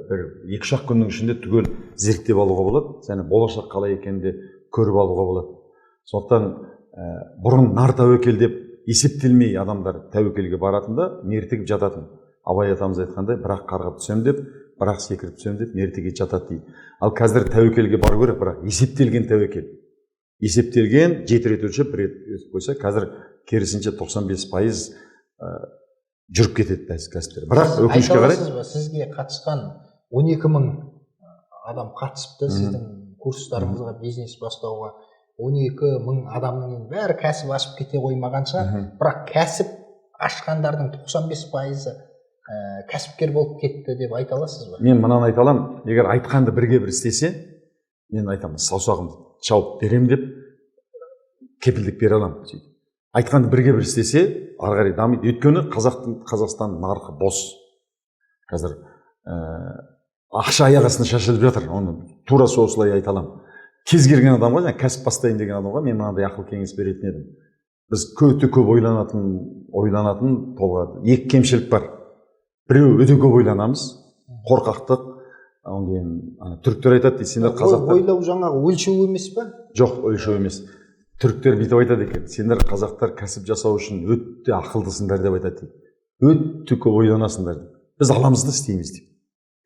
бір 2-3 күннің ішінде түгел зерттеп алуға болады, және болашақ қалай екенде көріп алуға болады. Сондықтан бұрын нар тәуекел деп есептелмей адамдар тәуекелге баратында мертігіп жататын. Абай атамыз айтқандай, бірақ қарғап түсем деп, бірақ секіріп түсем деп мертіге жатады дейді. Ал қазір тәуекелге бару керек, бірақ есептелген тәуекел. Есептелген 7 рет өлшеп 1 рет қойса, қазір керісінше 95% жүріп кетеді кәсіптер. Бірақ өкінішке қарай, сізге қатысқан 12.000 адам қатысыпты сіздің курстарыңызға, бизнес бастауға. 12.000 адамның бәрі кәсіп ашып кете қоймағанша, бірақ кәсіп ашқандардың 95% кәсіпкер болып кетті деп айта аласыз ба? Мен мынаны айта аламын, егер айтқанды бірге бір істесе, мен айтамын, саусағымды шауып берем деп кепілдік бере аламын. айтқанды бірге бір істесе ары қарай дамиды. Өйткені Қазақстан нарқы бос. Қазір ақша аяқ астына шашылып жатыр. Оны тура осылай айта аламын. Кез келген адамға, жаңа кәсіп бастайын деген адамға мен мынандай ақыл кеңес беретін едім. Біз өте көп ойланатын толғады. Екі кемшілік бар. Біреу өте көп ойланамыз, қорқақтық. Одан кейін түріктер айтады дейді, сендер қазақтар ойлау жаңағы өлшеу емес пе? Жоқ, өлшеу емес. Түріктер бүйтіп айтады екен, сендер қазақтар кәсіп жасау үшін өте ақылдысыңдар деп айтады дейді. Өте көп ойланасыңдар дейді. Біз аламыз да істейміз дейді.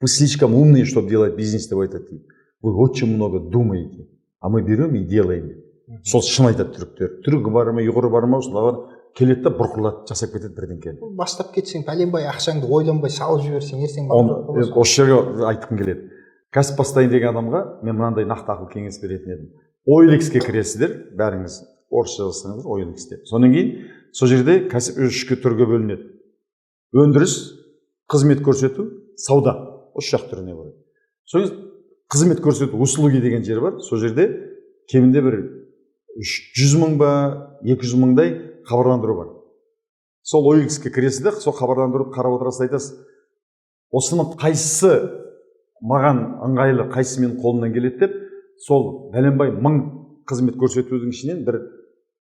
Вы слишком умные, чтобы делать бизнес деп айтады дейді. Вы очень много думаете, а мы берем и делаем. Сол шын айтады түріктер. Түрігі бар ма, ұйғыры бар ма, солар келеді да бұрқылады, жасап кетеді бірдеңке. Бастап кетсең, пәленбай ақшаңды ойланбай салып жіберсең, ертең осы жерге айтқым келеді. Кәсіп бастайын деген адамға мен мынандай нақты ақыл кеңес беретін едім. OLX-ке кіресіздер, бәріңіз орысша жазсаңыздар, OLX деп. Содан кейін сол жерде кәсіп үш түрге бөлінеді. Өндіріс, қызмет көрсету, сауда. Үш жақ түріне болады. Соң қызмет көрсету, услуги деген жер бар. Сол жерде кемінде бір 100 мың ба, 200 мыңдай хабарландыру бар. Сол OLX-ке кіресіздер, сол хабарландыруды қарап отырасыз, айтасыз. Осының қайсысы маған ыңғайлы, қайсысы менің қолымнан келеді деп, сол бәленбай 1000 қызмет көрсетудің ішінен бір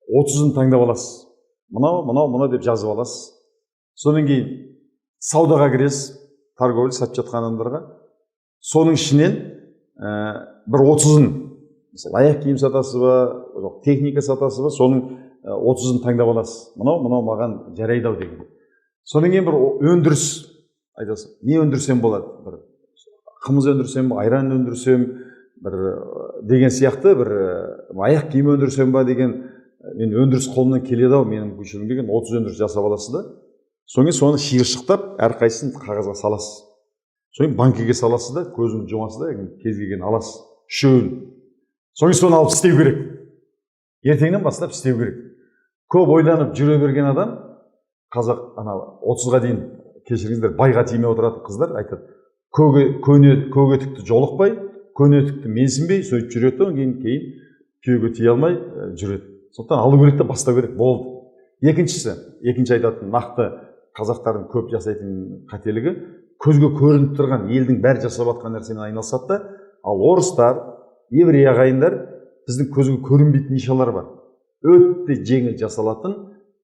30-ын таңдап аласыз. Мынау деп жазып аласыз. Содан кейін саудаға кіресіз, торговля сатып жатқан адамдарға. Соның ішінен бір 30-ын, мысалы аяқ киім сатасыз ба, техника сатасыз ба, соның 30-ын таңдап аласыз. Мынау маған жарайды ау деген. Содан кейін бір өндіріс айтасыз. Не өндірсем болады? Бір қымыз өндірсем, айран өндірсем, бір деген сияқты, бір аяқ киім өндірсем ба деген, мен өндіріс қолымнан келеді ау, менің күшім деген 30 өндіріс жасап аласыз да. Соны шиыршықтап, әрқайсысын қағазға саласыз. Соны банкіге саласыз да, көзін жұмасыз да, кез келген аласыз. Үшеуін. Соны алып істеу керек. Ертеңнен бастап істеу керек. Көп ойланып жүре берген адам, қазақ 30-ға дейін, кешіріңіздер, байға тимей отыратын қыздар айтады. Көгетікті жолықпай, көнетікті менсінбей, сөйтіп жүреді, кейін күйеуге тие алмай жүреді. Сондықтан алу керек те бастау керек, болды. Екінші айтатын нақты қазақтардың көп жасайтын қателігі, көзге көрініп тұрған елдің бәрі жасап жатқан нәрсемен айналысады да, ал орыстар, еврей ағайындар біздің көзге көрінбейтін нишалар бар. Өте жеңіл жасалатын,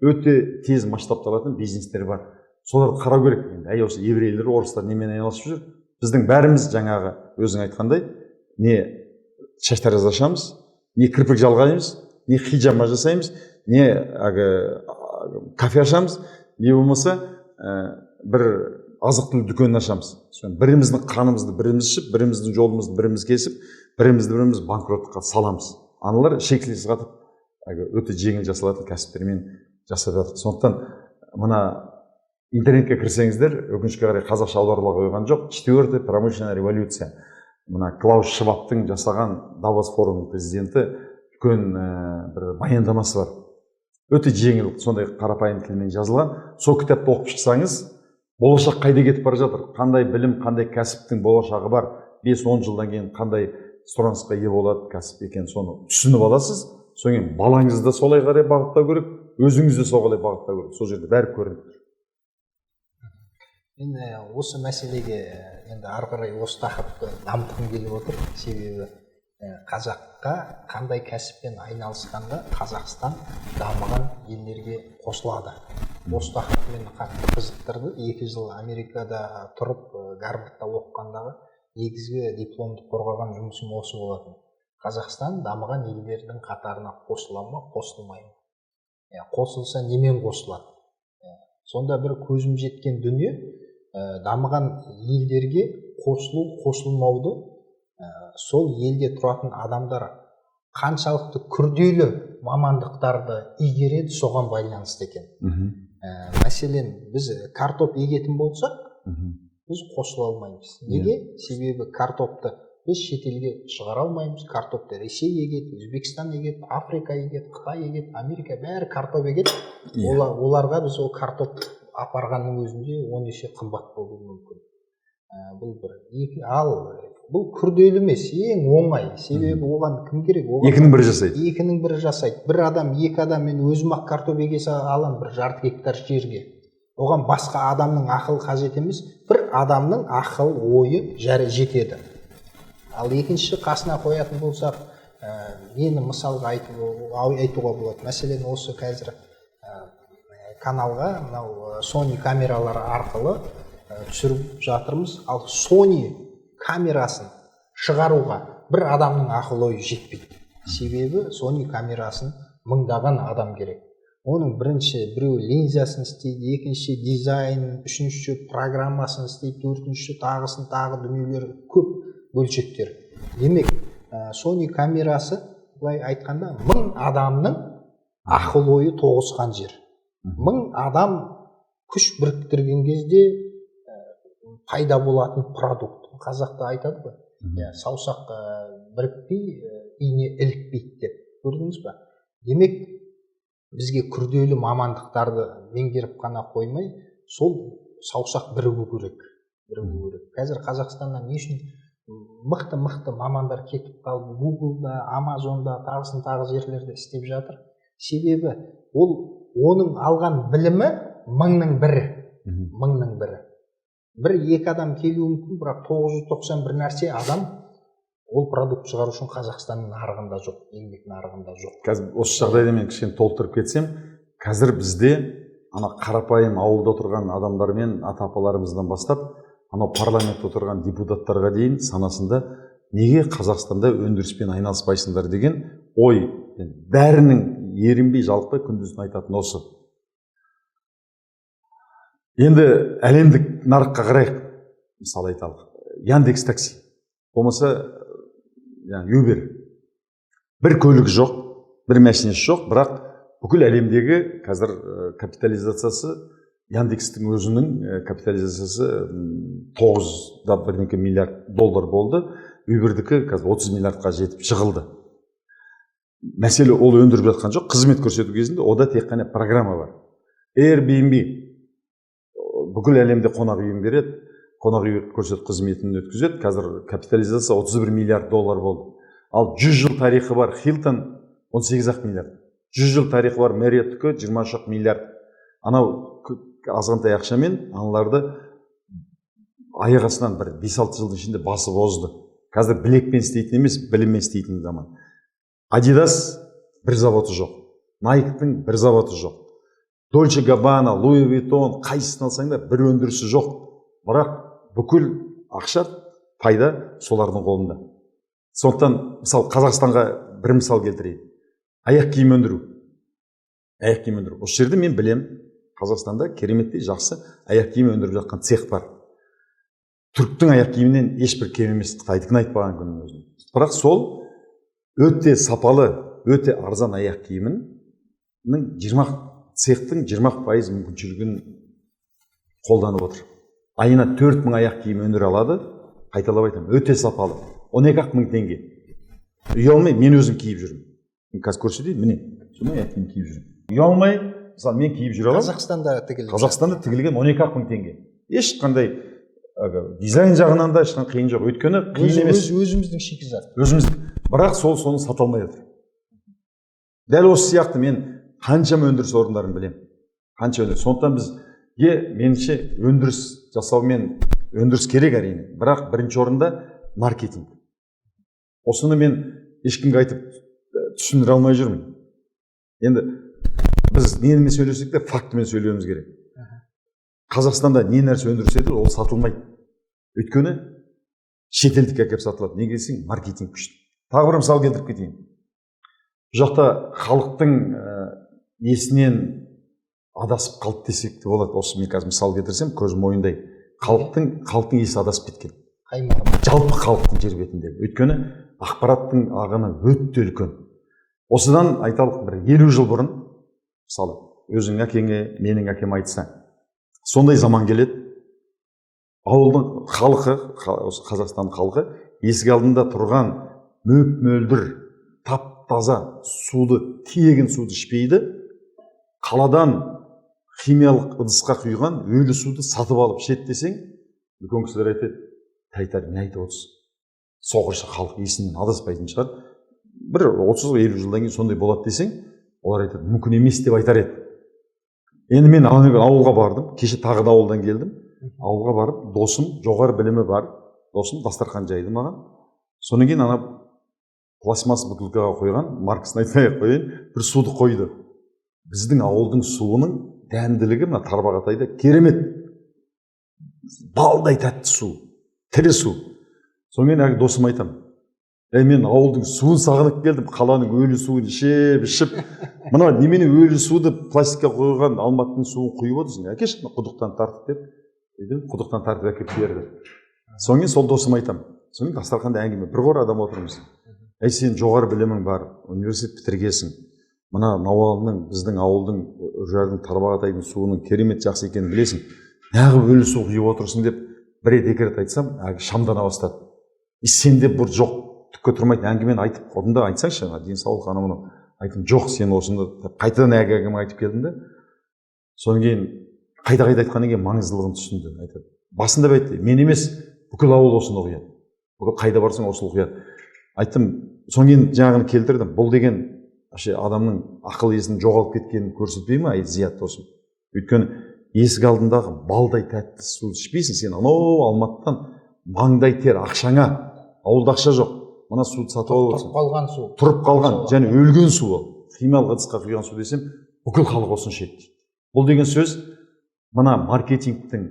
өте тез масштабталатын бизнестер бар. Соларды қарау керек. Әй, осы еврейлер, орыстар немен айналысып жүр? Біздің бәріміз жаңағы өзің айтқандай, не шаштараз ашамыз, не кірпік жалғаймыз, не хиджама жасаймыз, не кафе ашамыз, не болмаса бір азық-түлік дүкенін ашамыз. Біріміздің қанымызды біріміз ішіп, біріміздің жолымызды біріміз кесіп, біріміз банкроттыққа саламыз. Аналар шекілесі қатып, өте жеңіл жасалатын кәсіптермен жасап жатыр. Сондықтан мына интернетке кірсеңіздер, өкінішке қарай қазақша аударыла қойған жоқ. 4-та промышленная революция. Мына Клаус Швабтың жасаған Давос форумының президенті үлкен бір баяндамасы бар. Өте жеңіл, сондай қарапайым тілмен жазылған. Сол кітапты оқып шықсаңыз, болашақ қайда кетіп бара жатыр? Қандай білім, қандай кәсіптің болашағы бар? 5-10 жылдан кейін қандай сұранысқа ие болады кәсіп екен, соны түсініп аласыз. Содан балаңызды да солай қарай бағыттау керек, өзіңізді солай бағыттау керек. Сол жерде бәрі көрінеді. Мен осы мәселеге енді ары қарай осы тақырыпты дамытқым келіп отыр. Себебі қазаққа қандай кәсіппен айналысқанда Қазақстан дамыған елдерге қосылады. Осы тақырып мені қатты қызықтырды. 2 жыл Америкада тұрып, Гарвардта оқығандағы негізгі дипломды қорғаған жұмысым осы болатын. Қазақстан дамыған елдердің қатарына қосыла ма, қосылмай ма? Қосылса немен қосылады? Сонда бір көзім жеткен дүние, дамыған елдерге қосылмауды сол елде тұратын адамдар қаншалықты күрделі мамандықтарды игереді, соған байланысты екен. Мәселен, біз картоп егетін болсақ, біз қосыла алмаймыз. Неге? Себебі картопты біз шетелге шығара алмаймыз. Картопты Ресей егеді, Өзбекстан егеді, Африка егеді, Қытай егеді, Америка бәрі картоп егеді. Оларға біз ол картоп апарғанның өзінде 10 есе қымбат болуы мүмкін. Бұл бір. Ал бұл күрделі емес, ең оңай. Себебі оған кім керек? Екінің бірі жасайды. Екінің бірі жасайды. Бір адам, екі адам, мен өзім ақ картоп егесе аламын бір жарты гектар жерге. Оған басқа адамның ақылы қажет емес, бір адамның ақыл ойы жетеді. Ал екінші қасына қоятын болсақ, нені мысалға айтуға болады. Мәселен, осы қазір каналға мынау Sony камералары арқылы түсіріп жатырмыз. Ал Sony камерасын шығаруға бір адамның ақыл ойы жетпейді. Себебі Sony камерасын мыңдаған адам керек. Оның бірінші біреу линзасын істейді, екінші дизайнын, үшінші программасын істейді, төртінші тағысын, тағы дүниелер көп бөлшектер. Демек, Sony камерасы былай айтқанда 1000 адамның ақыл ойы тоғысқан жер. 1000 адам күш біріктірген кезде пайда болатын продукт. Қазақта айтады ғой, саусақ бірікпей, ине ілікпейді деп. Көрдіңіз ба? Демек, бізге күрделі мамандықтарды меңгеріп қана қоймай, сол саусақ бірігу керек. Қазір Қазақстаннан не үшін мықты мамандар кетіп қалды? Google-да, Amazon-да, тағы жерлерде істеп жатыр. Себебі оның алған білімі 1000-ның бірі. Бір екі адам келуі мүмкін, бірақ 991 нәрсе адам ол продукт шығару үшін Қазақстанның нарығында жоқ, еңбек нарығында жоқ. Қазір осы жағдайда мен кішкене толықтырып кетсем, қазір бізде қарапайым ауылда отырған адамдармен, ата-апаларымыздан бастап, парламентте отырған депутаттарға дейін санасында неге Қазақстанда өндіріспен айналыспайсыңдар деген ой, бәрінің ерінбей жалықпай күндізін айтатын осы. Енді әлемдік нарыққа қарайық, мысалы айталық, Яндекс такси, болмаса Uber. Бір көлігі жоқ, бір мәшинесі жоқ, бірақ бүкіл әлемдегі қазір капитализациясы, Яндекстің өзінің капитализациясы 9 миллиард доллар болды, Uber'дікі қазір 30 миллиардқа жетіп шығылды. Мәселе ол өндіріп жатқан жоқ, қызмет көрсету кезінде ода тек қана программа бар. Airbnb бүкіл әлемде қонақ үйін береді, қонақ үй көрсету қызметін өткізеді. Қазір капитализация 31 миллиард доллар болды. Ал 100 жыл тарихы бар Hilton 18 миллиард. 100 жыл тарихы бар Marriott-тікі 20 миллиард. Анау азғантай ақшамен аналарды аяқ астынан бір 5-6 жылдың ішінде басып озды. Қазір білекпен істейтін емес, біліммен істейтін заман. Adidas бір заводы жоқ, Nike-тің бір заводы жоқ, Dolce Gabbana, Louis Vuitton, қайсысын алсаң да бір өндірісі жоқ. Бірақ бүкіл ақша, пайда солардың қолында. Сондықтан, мысалы, Қазақстанға бір мысал келтірейін. Аяқ киім өндіру. Осы жерде мен білем, Қазақстанда кереметтей жақсы аяқ киім өндіріп жатқан цех бар. Түріктің аяқ киімінен ешбір кем емес, Қытайдікін айтпаған күннің өзінде. Бірақ сол өте сапалы, өте арзан аяқ киімінің цехтың 20% мүмкіншілігін қолданып отыр. Айына 4000 аяқ киім өндіре алады, қайталап айтамын, өте сапалы. 12.000 теңге. Ұялмай мен өзім киіп жүрмін. Қазір көрсетейін, міне, сондай аяқ киім киіп жүрмін. Ұялмай, мысалы мен киіп жүре аламын. Қазақстанда тігілген 12.000 теңге. Ешқандай дизайн жағынан да ешқандай қиын жоқ. Өйткені қиын емес. Өзіміздің шикізат. Бірақ соны сата алмай отыр. Дәл осы сияқты мен қаншама өндіріс орындарын білем. Сондықтан бізге меніңше өндіріс жасаумен өндіріс керек әрине. Бірақ бірінші орында маркетинг. Осыны мен ешкімге айтып түсіндіре алмай жүрмін. Енді біз немен сөйлесек те фактімен сөйлеуіміз керек. Қазақстанда не нәрсе өндірілсе ол сатылмайды. Өйткені шетелдік әкеп сатылады. Неге десең, маркетинг күшті. Тағы бір мысал келтіріп кетейін. Бұл жақта халықтың есінен адасып қалды десек те болады. Осы мен қазір мысал келтірсем, көзім мойындай. Халықтың есі адасып кеткен. Жалпы халықтың жер бетінде. Өйткені ақпараттың ағыны өте үлкен. Осыдан айталық бір 50 жыл бұрын, мысалы, өзің әкеңе, менің әкем айтса, сондай заман келеді. Ауылдың халқы, Қазақстан халқы, есік алдында тұрған мөп-мөлдір, тап-таза тегін суды ішпейді. Қаладан химиялық ыдысқа құйған өлі суды сатып алып ішеді десең, үлкен кісілер айтады, тайтар не айтып отырсың? соғыршы халық есінен адаспайтын шығар. Бір 30-50 жылдан кейін сондай болады десең, олар айтады, мүмкін емес деп айтар еді. Енді мен ауылға бардым, кеше тағы да ауылдан келдім. Ауылға барып, досым, жоғары білімі бар, досым дастархан жайды маған. Содан кейін ана пластмасс бутылкаға қойған, маркасын айтпай ақ қояйын, бір суды қойды. Біздің ауылдың суының дәмділігі мына Тарбағатайда керемет. Балдай тәтті су, тірі су. Сонымен әлгі досым айтам, мен ауылдың суын сағынып келдім, қаланың өлі суын ішіп, мына немене өлі суды пластикқа қойған Алматының суын құйып отырсың, әкеш құдықтан тартып деп, құдықтан тартып әкеп берді. Сонымен сол досым айтам, сонымен дастарханда әңгіме, бір қора адам отырмыз. Сен жоғары білімің бар, университет бітіргесің, мына Науалының, біздің ауылдың, Үржардың, Тарбағатайдың суының керемет жақсы екенін білесің, неғып өлі су құйып отырсың деп бір рет айтсам, шамдана бастады. Сенде бір жоқ, түкке тұрмайтын әңгімені айтып, қодында айтсаңшы, денсаулық анау мынау. Айтым, жоқ, сен осында қайтадан әңгіме айтып келдің де. Содан кейін қайта-қайта айтқаннан кейін маңыздылығын түсінді. Айтады. Басында айтты, мен емес, бүкіл ауыл осыны оқиды. Бүкіл қайда барсаң осыны оқиды. Айттым, содан кейін жаңағыны келтірдім. Бұл деген адамның ақыл есінің жоғалып кеткенін көрсетпей ме, зият досым. Өйткені есік алдындағы балдай тәтті суды ішпейсің, сен анау Алматыдан маңдай тер ақшаңа, ауылда ақша жоқ, мына суды сатып алып отырсың. Тұрып қалған су. Тұрып қалған, және өлген су ол. Химиялық ыдысқа құйған су десем, бүкіл халық осыны ішеді. Бұл деген сөз, мына маркетингтің,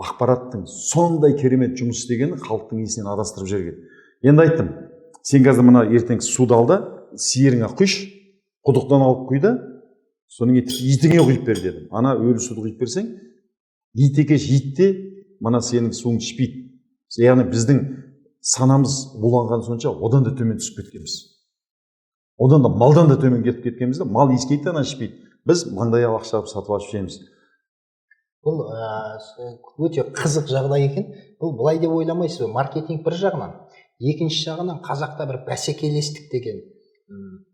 ақпараттың сондай керемет жұмыс істегені халықтың есінен адастырып жіберген. Енді айттым, сен қазір мына ертең суды алда, сиырыңа құйш, құдықтан алып құйды, соның итіңе құйып бер дедім. Ана өлі суды құйып берсең, ит екеш итте мына сенің суың ішпейді. Яғни біздің санамыз буланған сонша одан да төмен түсіп кеткенбіз. Одан да малдан да төмен кетіп кеткенбіз, мал иіскейді ана ішпейді. Біз маңдай ақша сатып алып ішеміз. Бұл өте қызық жағдай екен. Бұл былай деп ойламайсыз, маркетинг бір жағынан. Екінші жағынан қазақта бір бәсекелестік деген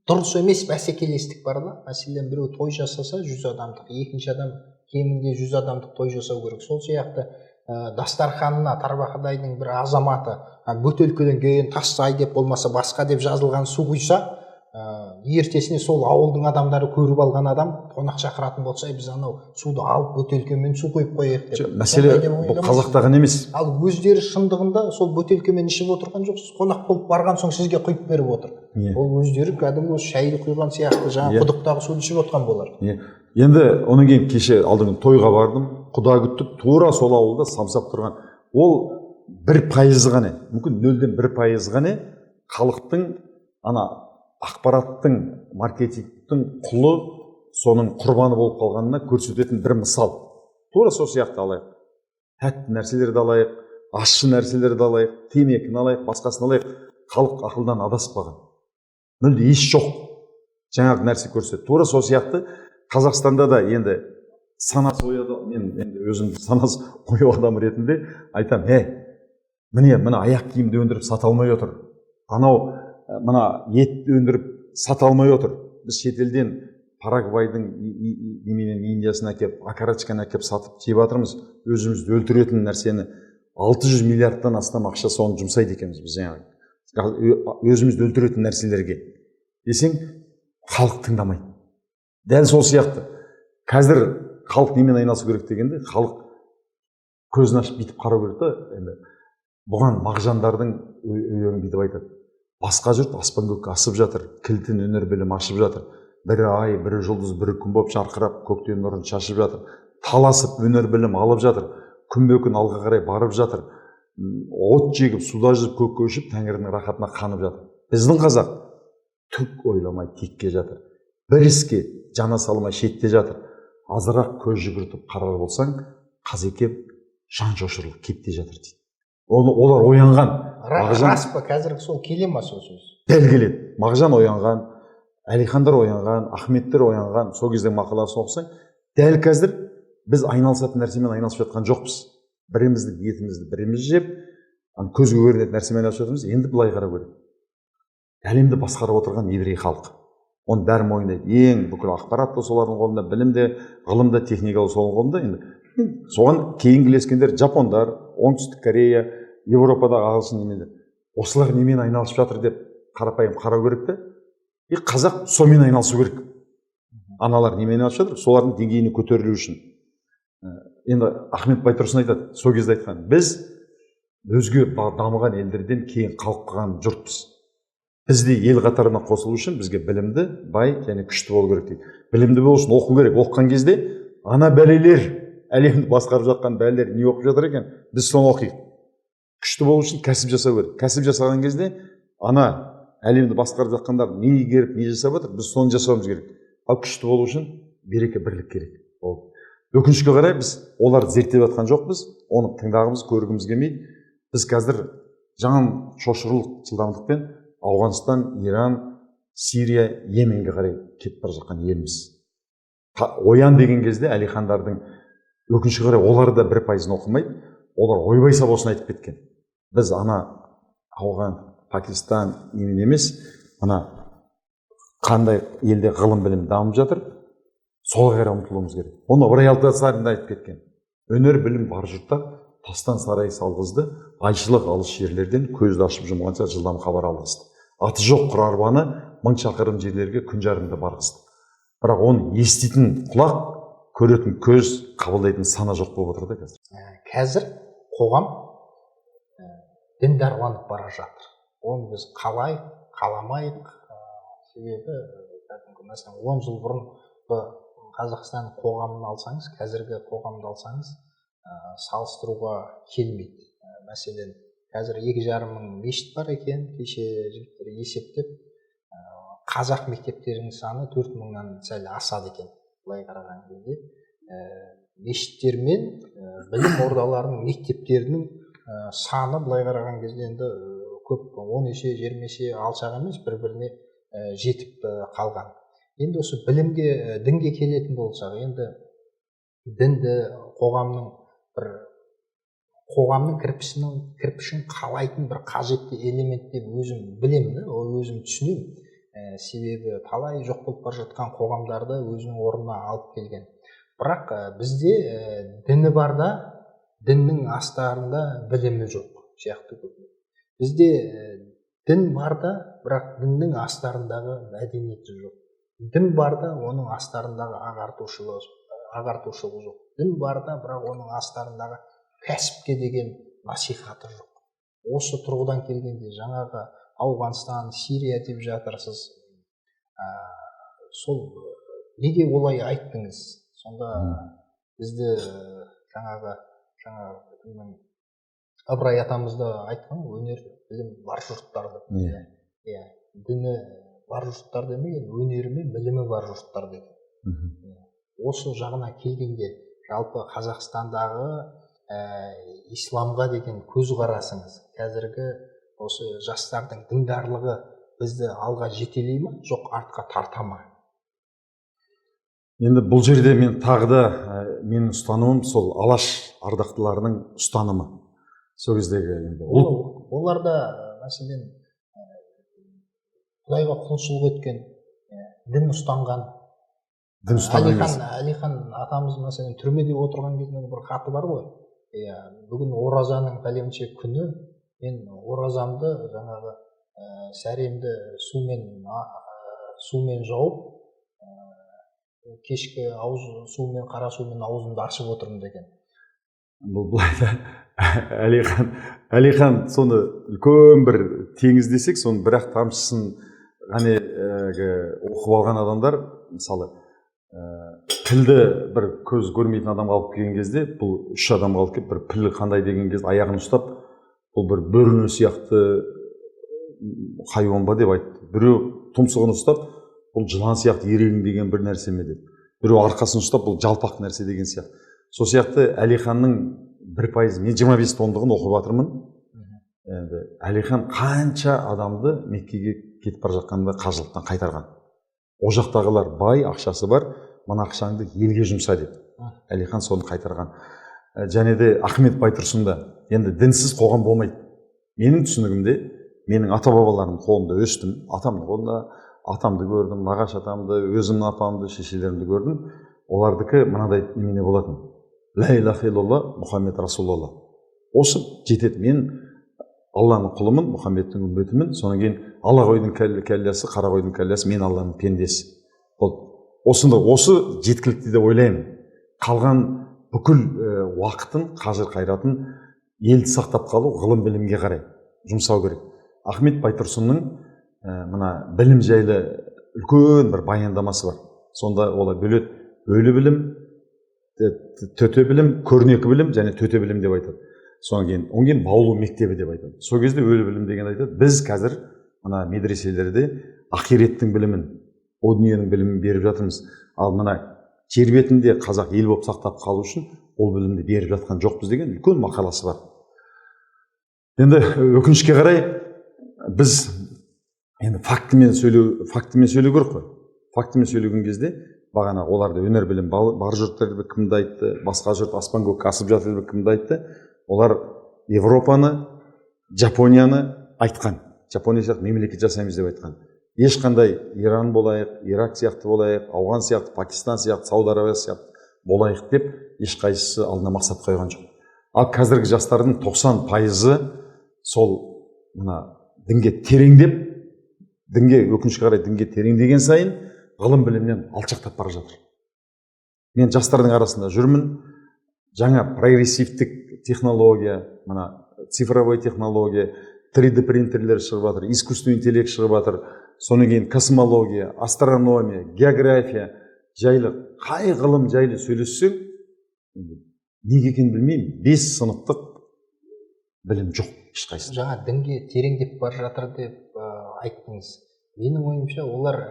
дұрыс емес бәсекелестік бар да. Мәселен, біреу той жасаса 100 адамдық, екінші адам кемінде 100 адамдық той жасау керек. Сол сияқты дастарханына Тарбағатайдың бір азаматы бөтелкеден кейін тастай деп болмаса басқа деп жазылған су құйса, ертесіне сол ауылдың адамдары көріп алған адам қонақ шақыратын болса, біз анау суды алып бөтелкемен су құйып қояйық деп. Мәселе бұл қазақтаған емес. Ал өздері шындығында сол бөтелкемен ішіп отырған жоқсыз, қонақ болып барған соң сізге құйып беріп отыр. Ол өздері кәдімгі шайды құйған сияқты жаңа құдықтағы суды ішіп отқан болар. Енді онан кейін кеше алдыңғы тойға бардым, құда күттік, тура сол ауылда самсап тұрған. Ол 1% ғана, мүмкін 0,1% ғана халықтың ана ақпараттың, маркетингтің құлы, соның құрбаны болып қалғанына көрсететін бір мысал. Тура сол сияқты алайық. Тәтті нәрселерді алайық, ащы нәрселерді алайық, темекіні алайық, басқасын алайық. Халық ақылдан адасып қалған. Мүлде еш жоқ. Жаңағы нәрсе көрсетеді. Тура сол сияқты Қазақстанда да енді санасы ояды, мен енді өзім санасы ояу адам ретінде айтам, міне аяқ киімді өндіріп сата алмай отыр. Анау мына ет өндіріп сата алмай отыр. Біз шетелден Парагвайдың неменен Индиясын әкеп, окорочканы әкеп сатып жеп жатырмыз. Өзімізді өлтіретін нәрсені 600 миллиардтан астам ақша соны жұмсайды екенбіз біз жаңағы. Өзімізді өлтіретін нәрселерге. Десең, халық тыңдамайды. Дәл сол сияқты. Қазір халық немен айналысу керек дегенде, халық көзін ашып бүйтіп қарау керек та, енді бұған мағжандардың өлеңін бүйтіп айтады. Басқа жұрт аспан көкке асып жатыр, кілтін өнер білім ашып жатыр. Бірі ай, бірі жұлдыз, бірі күн боп жарқырап, көктен нұрын шашып жатыр. Таласып өнер білім алып жатыр. Күнбе-күн алға қарай барып жатыр. От жегіп, суда жүзіп, көкке ұшып, Тәңірінің рахатына қанып жатыр. Біздің қазақ түк ойламай текке жатыр. Бір іске жана салмай шетте жатыр. Азырақ көз жүгіртіп қарар болсаң, қазекем жан жошырлық кепте жатыр дейді. Олар оянған. Рас па, қазір сол келе ма сол сөз? Дәл келеді. Мағжан оянған, Әлихандар оянған, Ахметтер оянған, сол кезде мақаласын оқысаң, дәл қазір біз айналысатын нәрсемен айналысып жатқан жоқпыз. Бірімізді, етімізді біріміз жеп, көзге көрінетін нәрсемен айналысып жатырмыз. Енді былай қарау керек. Әлемді басқарып отырған еврей халық. Оны бәрі мойындайды. Ең бүкіл ақпарат та солардың қолында, білім де, ғылым да, техника да солардың қолында. Енді соған кейін ілескендер жапондар, Оңтүстік Корея, Европадағы ағылшын немелер. осылар немен айналысып жатыр деп қарапайым қарау керек те. И қазақ сонымен айналысу керек. Аналар немен айналысып жатыр, солардың деңгейіне көтерілу үшін. Енді Ахмет Байтұрсын айтады, сол кезде айтқан, біз өзге дамыған елдерден кейін қалқан жұртпыз. Бізде ел қатарына қосылу үшін бізге білімді, бай және күшті болу керек дейді. Білімді болу үшін оқу керек. Оқыған кезде ана бәлелер, әлемді басқарып жатқан бәлелер не оқып жатыр екен, біз соны оқиық. Күшті болу үшін кәсіп жасау керек. Кәсіп жасаған кезде ана әлемді басқарып жатқандар не игеріп, не жасап жатыр, біз соны жасауымыз керек. Ал күшті болу үшін береке, бірлік керек. Өкінішке қарай біз оларды зерттеп жатқан жоқпыз, оны тыңдағымыз, көргіміз келмейді. Біз қазір жаңа шошырлық жылдамдықпен Ауғанстан, Иран, Сирия, Йеменге қарай кетіп бара жатқан елміз. Оян деген кезде Әлихандардың өкінішке қарай олар да 1% оқымайды. Олар ойбай сабасын айтып кеткен. Біз ана Ауған, Пакистан немен емес, ана қандай елде ғылым білім дамып жатыр, солға қарай ұмтылуымыз керек. Оны Ыбырай Алтынсарин айтып кеткен. Өнер білім бар жұртта тастан сарай салғызды, айшылық алыс жерлерден көзді ашып жұмғанша жылдам хабар алғызды. Аты жоқ құр арбаны 1000 шақырым жерлерге күн жарымда барғызды. Бірақ оны еститін құлақ, көретін көз, қабылдайтын сана жоқ болып отыр да қазір. Қазір қоғам діндарланып бара жатыр. Оны біз қалайық, қаламайық. Себебі мәселен 10 жыл бұрын Қазақстан қоғамын алсаңыз, қазіргі қоғамды алсаңыз, салыстыруға келмейді. Мәселен, қазір 2,5 мың мешіт бар екен, кеше жігіттер есептеп, қазақ мектептерінің саны 4 мыңнан сәл асады екен. Былай қараған кезде мешіттер мен білім ордаларының мектептерінің саны былай қараған кезде енді көп 10 есе 20 есе алшақ емес, бір-біріне жетіп қалған. Енді осы білімге, дінге келетін болсақ, енді дінді қоғамның кірпішін қалайтын бір қажетті элемент деп өзім білемін, өзім түсінемін. Себебі талай жоқ болып бара жатқан қоғамдарды өзінің орнына алып келген. Бірақ бізде діні барда, діннің астарында білімі жоқ сияқты көп. Бізде дін барда, бірақ діннің астарындағы мәдениеті жоқ. Дін барда, оның астарындағы ағартушылығы жоқ. Дін барда, бірақ оның астарындағы кәсіпке деген насихаты жоқ. Осы тұрғыдан келгенде жаңағы Ауғанстан, Сирия деп жатырсыз. Сол неге олай айттыңыз? Сонда бізді жаңағы Ыбырай атамыз да айтқан, өнер, білім бар жұрттар деп. Діні бар жұрттар демеген, өнері мен білімі бар жұрттар деген. Осы жағына келгенде жалпы Қазақстандағы исламға деген көзқарасыңыз, қазіргі осы жастардың діндарлығы бізді алға жетелей ме, жоқ артқа тарта ма? Енді бұл жерде мен тағы да менің ұстанымым сол алаш ардақтыларының ұстанымы. Сол кездегі енді оларда мәселен Құдайға құлшылық еткен, дін ұстанған. Әлихан атамыз мәселен түрмеде отырған кезінде бір хаты бар ғой. Бүгін оразаның пәленше күні, мен оразамды жаңағы сәремді сумен жауып, кешкі сумен, қара сумен аузымды ашып отырмын деген. Бұл былайда Әлихан соны үлкен бір теңіз десек, соның бірақ тамшысын ғане оқып алған адамдар, мысалы, пілді бір көз көрмейтін адамға алып келген кезде, бұл 3 адамға алып келіп, бір піл қандай деген кезде аяғын ұстап, бұл бір бөріні сияқты хайуан ба деп айтты. Біреу тұмсығын ұстап, бұл жылан сияқты ерегің деген бір нәрсе ме деді. Біреу арқасын ұстап, бұл жалпақ нәрсе деген сияқты. Сол сияқты Әлиханның 1%, мен 25 томдығын оқып жатырмын. Әлихан қанша адамды Меккеге кетіп бара жатқанда қажылықтан қайтарған. О жақтағылар бай, ақшасы бар, мына ақшаңды елге жұмса деп. Әлихан соны қайтарған. Және де Ахмет Байтұрсында, енді дінсіз қоғам болмайды. Менің түсінігімде, менің ата-бабаларым қолында өстім, атамның қолында, атамды көрдім, нағашы атамды, өзімнің апамды, шешелерімді көрдім. Олардікі мынадай немене болатын. Ла илаха илlallah Мұхаммед Расулалла. Осы жетеді. Мен алланың құлымын, мұхаммедтің үмбетімін, содан кейін ала қойдың кәлләсі, қара қойдың кәлләсі, мен алланың пендесі. Осы жеткілікті деп ойлаймын. Қалған бүкіл уақытын, қажыр қайратын елді сақтап қалу, ғылым білімге қарай жұмсау керек. Ахмет Байтұрсынның мына білім жайлы үлкен бір баяндамасы бар. Сонда олар бөледі: өлі білім, төте білім, көрнекі білім және төте білім деп айтады. Содан кейін баулу мектебі деп айтады. Сол кезде өлі білім деген айтады. Біз қазір мына медреселерде ақиреттің білімін, о дүниенің білімін беріп жатырмыз. Ал мына жер бетінде қазақ ел болып сақтап қалу үшін ол білімді беріп жатқан жоқпыз деген үлкен мақаласы бар. Енді өкінішке қарай біз енді фактімен сөйлеу керек қой. Фактімен сөйлеген кезде бағана оларды өнер білім бар жұрттарды кімді айтты, басқа жұрт аспан көкке асып жатыр деп кімді айтты? Олар Европаны, Жапонияны айтқан. Жапония сияқты мемлекет жасаймыз деп айтқан. Ешқандай Иран болайық, Ирак сияқты болайық, Ауған сияқты, Пакистан сияқты, Сауд Арабия сияқты болайық деп ешқайсысы алдына мақсат қойған жоқ. Ал қазіргі жастардың 90% сол мына дінге тереңдеп, өкінішке қарай дінге тереңдеген сайын ғылым білімнен алшақтап бара жатыр. Мен жастардың арасында жүрмін. Жаңа прогрессивтік технология, мына цифровой технология, 3D принтерлер шығып жатыр, искусственный интеллект шығып жатыр. Содан кейін космология, астрономия, география жайлы, қай ғылым жайлы сөйлессең, неге екенін білмеймін, 5 сыныптық білім жоқ ешқайсысы. Жаңа дінге тереңдеп бара жатыр деп айттыңыз. Менің ойымша олар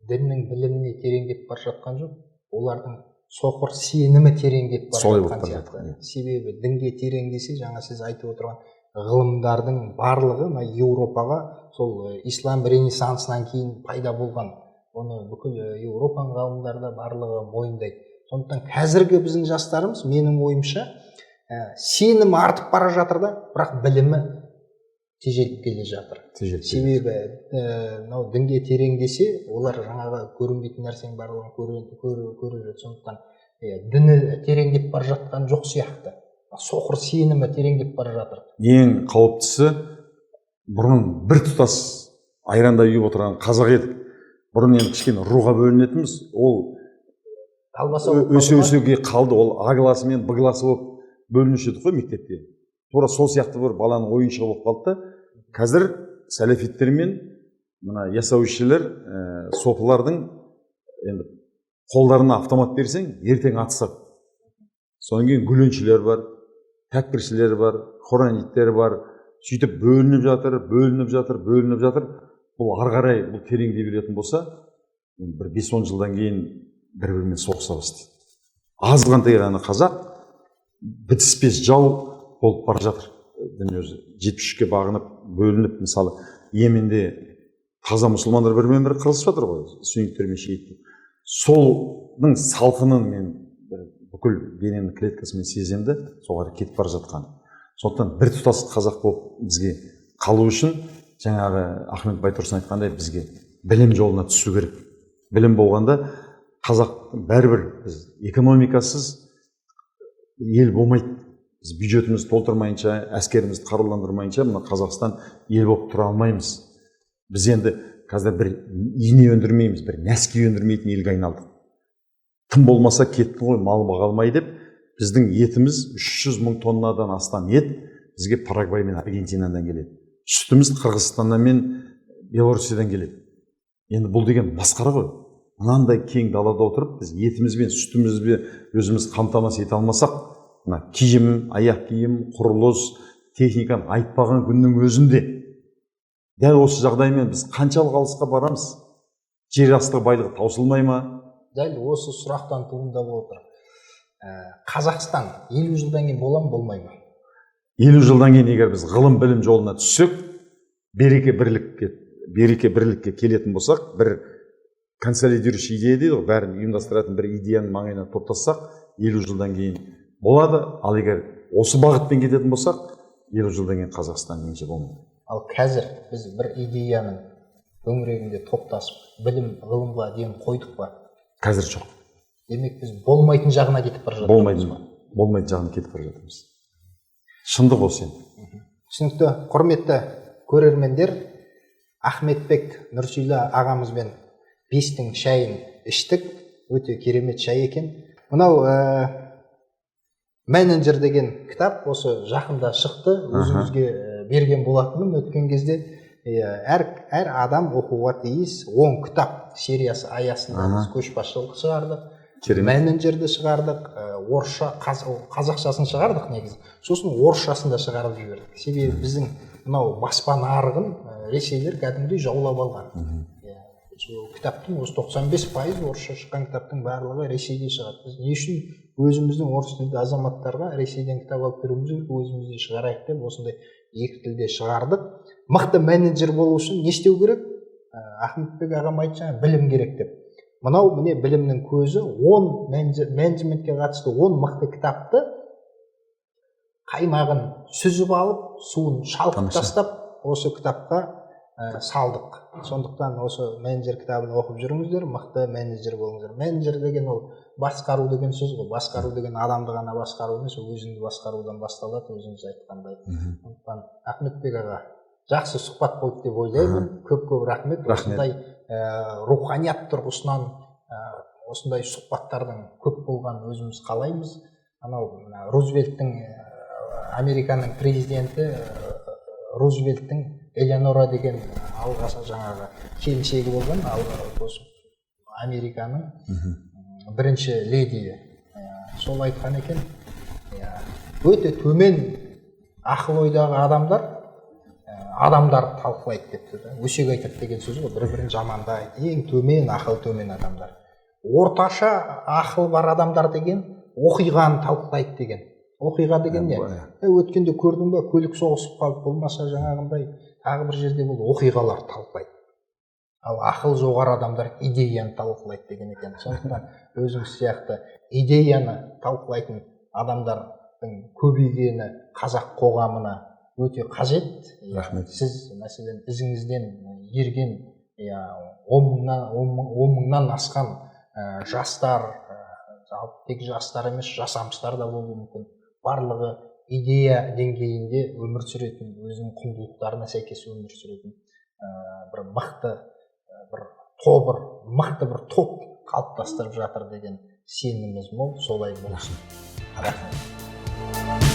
діннің біліміне тереңдеп бара жатқан жоқ, олардың соқыр сенімі тереңдеп бара жатқан сияқты. Себебі дінге тереңдесе, жаңа сіз айтып отырған ғылымдардың барлығы Еуропаға сол ислам ренессансынан кейін пайда болған. Оны бүкіл Еуропаның ғалымдары да барлығы мойындайды. Сондықтан қазіргі біздің жастарымыз, менің ойымша, сенімі артып бара жатыр да, бірақ білімі тежеліп келе жатыр. Себебі дінге тереңдесе, олар жаңағы көрінбейтін нәрсенің барлығын көріп. Сондықтан діні тереңдеп бара жатқан жоқ сияқты. Соқыр сенімі тереңдеп бара жатыр. Ең қауіптісі, бұрын бір тұтас айранда үйіп отырған қазақ едік. Бұрын енді кішкене руға бөлінетінбіз. Ол өсе-өсеге қалды. Ол А класы мен Б класы болып бөлінуші еді ғой мектепте. Тура сол сияқты бір баланың ойыншығы болып қалды. Қазір сәләфиттер мен мына ясауишілер, сопылардың енді қолдарына автомат берсең, ертең атысады. Содан кейін гүленшілер бар, тәкпіршілер бар, хораниттер бар. Сөйтіп бөлініп жатыр. Бұл ары қарай бұл тереңдей беретін болса, бір 5-10 жылдан кейін бір-бірімен соғыса бастайды. Азғантай ғана қазақ бітіспес жау болып бара жатыр. Дүниежүзі 73-ке бағынып, бөлініп, мысалы, Йеменде таза мұсылмандар бірімен-бірі қырылысып жатыр ғой, сунниттер мен шииттер. Солның салқынын мен бүкіл дененің клеткасымен сеземді, соған кетіп бара жатқан. Сондықтан бір тұтас қазақ болып бізге қалу үшін, жаңағы Ахмет Байтұрсын айтқандай, бізге білім жолына түсу керек. Білім болғанда қазақ бәрібір экономикасыз ел болмайды. Біз бюджетімізді толтырмайынша, әскерімізді қаруландырмайынша, мына Қазақстан ел болып тұра алмаймыз. Біз енді қазір бір ине өндірмейміз, бір нәски өндірмейтін елге айналдық. Тым болмаса кетті ғой, мал баға алмай деп, біздің етіміз 300 мың тоннадан астам ет бізге Парагвай мен Аргентинадан келеді. Сүтіміз Қырғызстаннан мен Белорусиядан келеді. Енді бұл деген масқара ғой. Мынандай кең далада отырып, біз етіміз бен сүтімізді өзіміз қамтамасыз ете алмасақ, мына киім, аяқ киім, құрылыс, техниканы айтпаған күннің өзінде дәл осы жағдаймен біз қаншалық алысқа барамыз? Жер асты байлығы таусылмай ма? Дәл осы сұрақтан туындап отыр. Қазақстан 50 жылдан кейін бола ма, болмай ма? 50 жылдан кейін егер біз ғылым білім жолына түссек, береке бірлікке келетін болсақ, бір консолидирующий идея дейді ғой, бәрін ұйымдастыратын бір идеяның маңайына топтассақ, 50 жылдан кейін болады. Ал егер осы бағытпен кететін болсақ, 50 жылдан кейін Қазақстан меніңше болмайды. Ал қазір біз бір идеяның төңірегінде топтасып, білім ғылымға ден қойдық па? Қазір жоқ. Демек біз болмайтын жағына кетіп бара жатырмыз. Болмайтын жағына кетіп бара жатырмыз. Шындық осы енді. Түсінікті. Құрметті көрермендер, Ахметбек Нұрсүйлі ағамызбен бестің шайын іштік. Өте керемет шай екен. Мынау менеджер деген кітап осы жақында шықты. Өзіңізге берген болатынмын өткен кезде. Әр адам оқуға тиіс 10 кітап сериясы аясында біз көшбасшылық шығардық. Менеджерді шығардық, орысша, қазақшасын шығардық негізі. Сосын орысшасын да шығарып жібердік. Себебі біздің мынау баспа нарығын ресейлер кәдімгідей жаулап алған. Кітаптың осы 95% орысша шыққан кітаптың барлығы ресейде шығады. Біз не үшін өзіміздің орыс тілді азаматтарға ресейден кітап алып беруіміз керек, өзімізде шығарайық деп осындай екі тілде шығардық. Мықты менеджер болу үшін не істеу керек? Ахметбек ағам айтты, білім керек деп. Мынау міне білімнің көзі 10 менеджментке қатысты 10 мықты кітапты қаймағын сүзіп алып, суын шалқып тастап, осы кітапқа салдық. Сондықтан осы менеджер кітабын оқып жүріңіздер, мықты менеджер болыңыздар. Менеджер деген ол басқару деген сөз ғой. Басқару деген адамды ғана басқару емес, өзіңді басқарудан басталады, өзіңіз айтқандай. Сондықтан Ахметбек аға, жақсы сұхбат болды деп ойлаймын. Көп рахмет. Осындай руханият тұрғысынан осындай сұхбаттардың көп болған өзіміз қалаймыз. Анау Рузвельттің, Американың президенті Рузвельттің Элеонора деген алғаш жаңағы келіншегі болған, осы Американың бірінші леди. Сол айтқан екен, өте төмен ақыл ойдағы адамдар талқылайды депті. Өсек айтады деген сөз ғой, бір-бірін жамандайды. Ең төмен ақыл төмен адамдар. Орташа ақыл бар адамдар деген оқиғаны талқылайды деген. Оқиға деген не? Өткенде көрдің бе, көлік соғысып қалып, болмаса жаңағындай тағы бір жерде бұл оқиғалар талқылайды. Ал ақыл жоғары адамдар идеяны талқылайды деген екен. Сондықтан өзіңіз сияқты идеяны талқылайтын адамдардың көбейгені қазақ қоғамына өте қажет. Рахмет. Сіз мәселен ізіңізден ерген 10 мыңнан асқан жастар, тек жастар емес, жасамыстар да болуы мүмкін. Барлығы идея деңгейінде өмір сүретін, өзінің құндылықтарына сәйкес өмір сүретін бір мықты бір топ қалыптастырып жатыр деген сеніміміз мол. Солай болсын. Рахмет.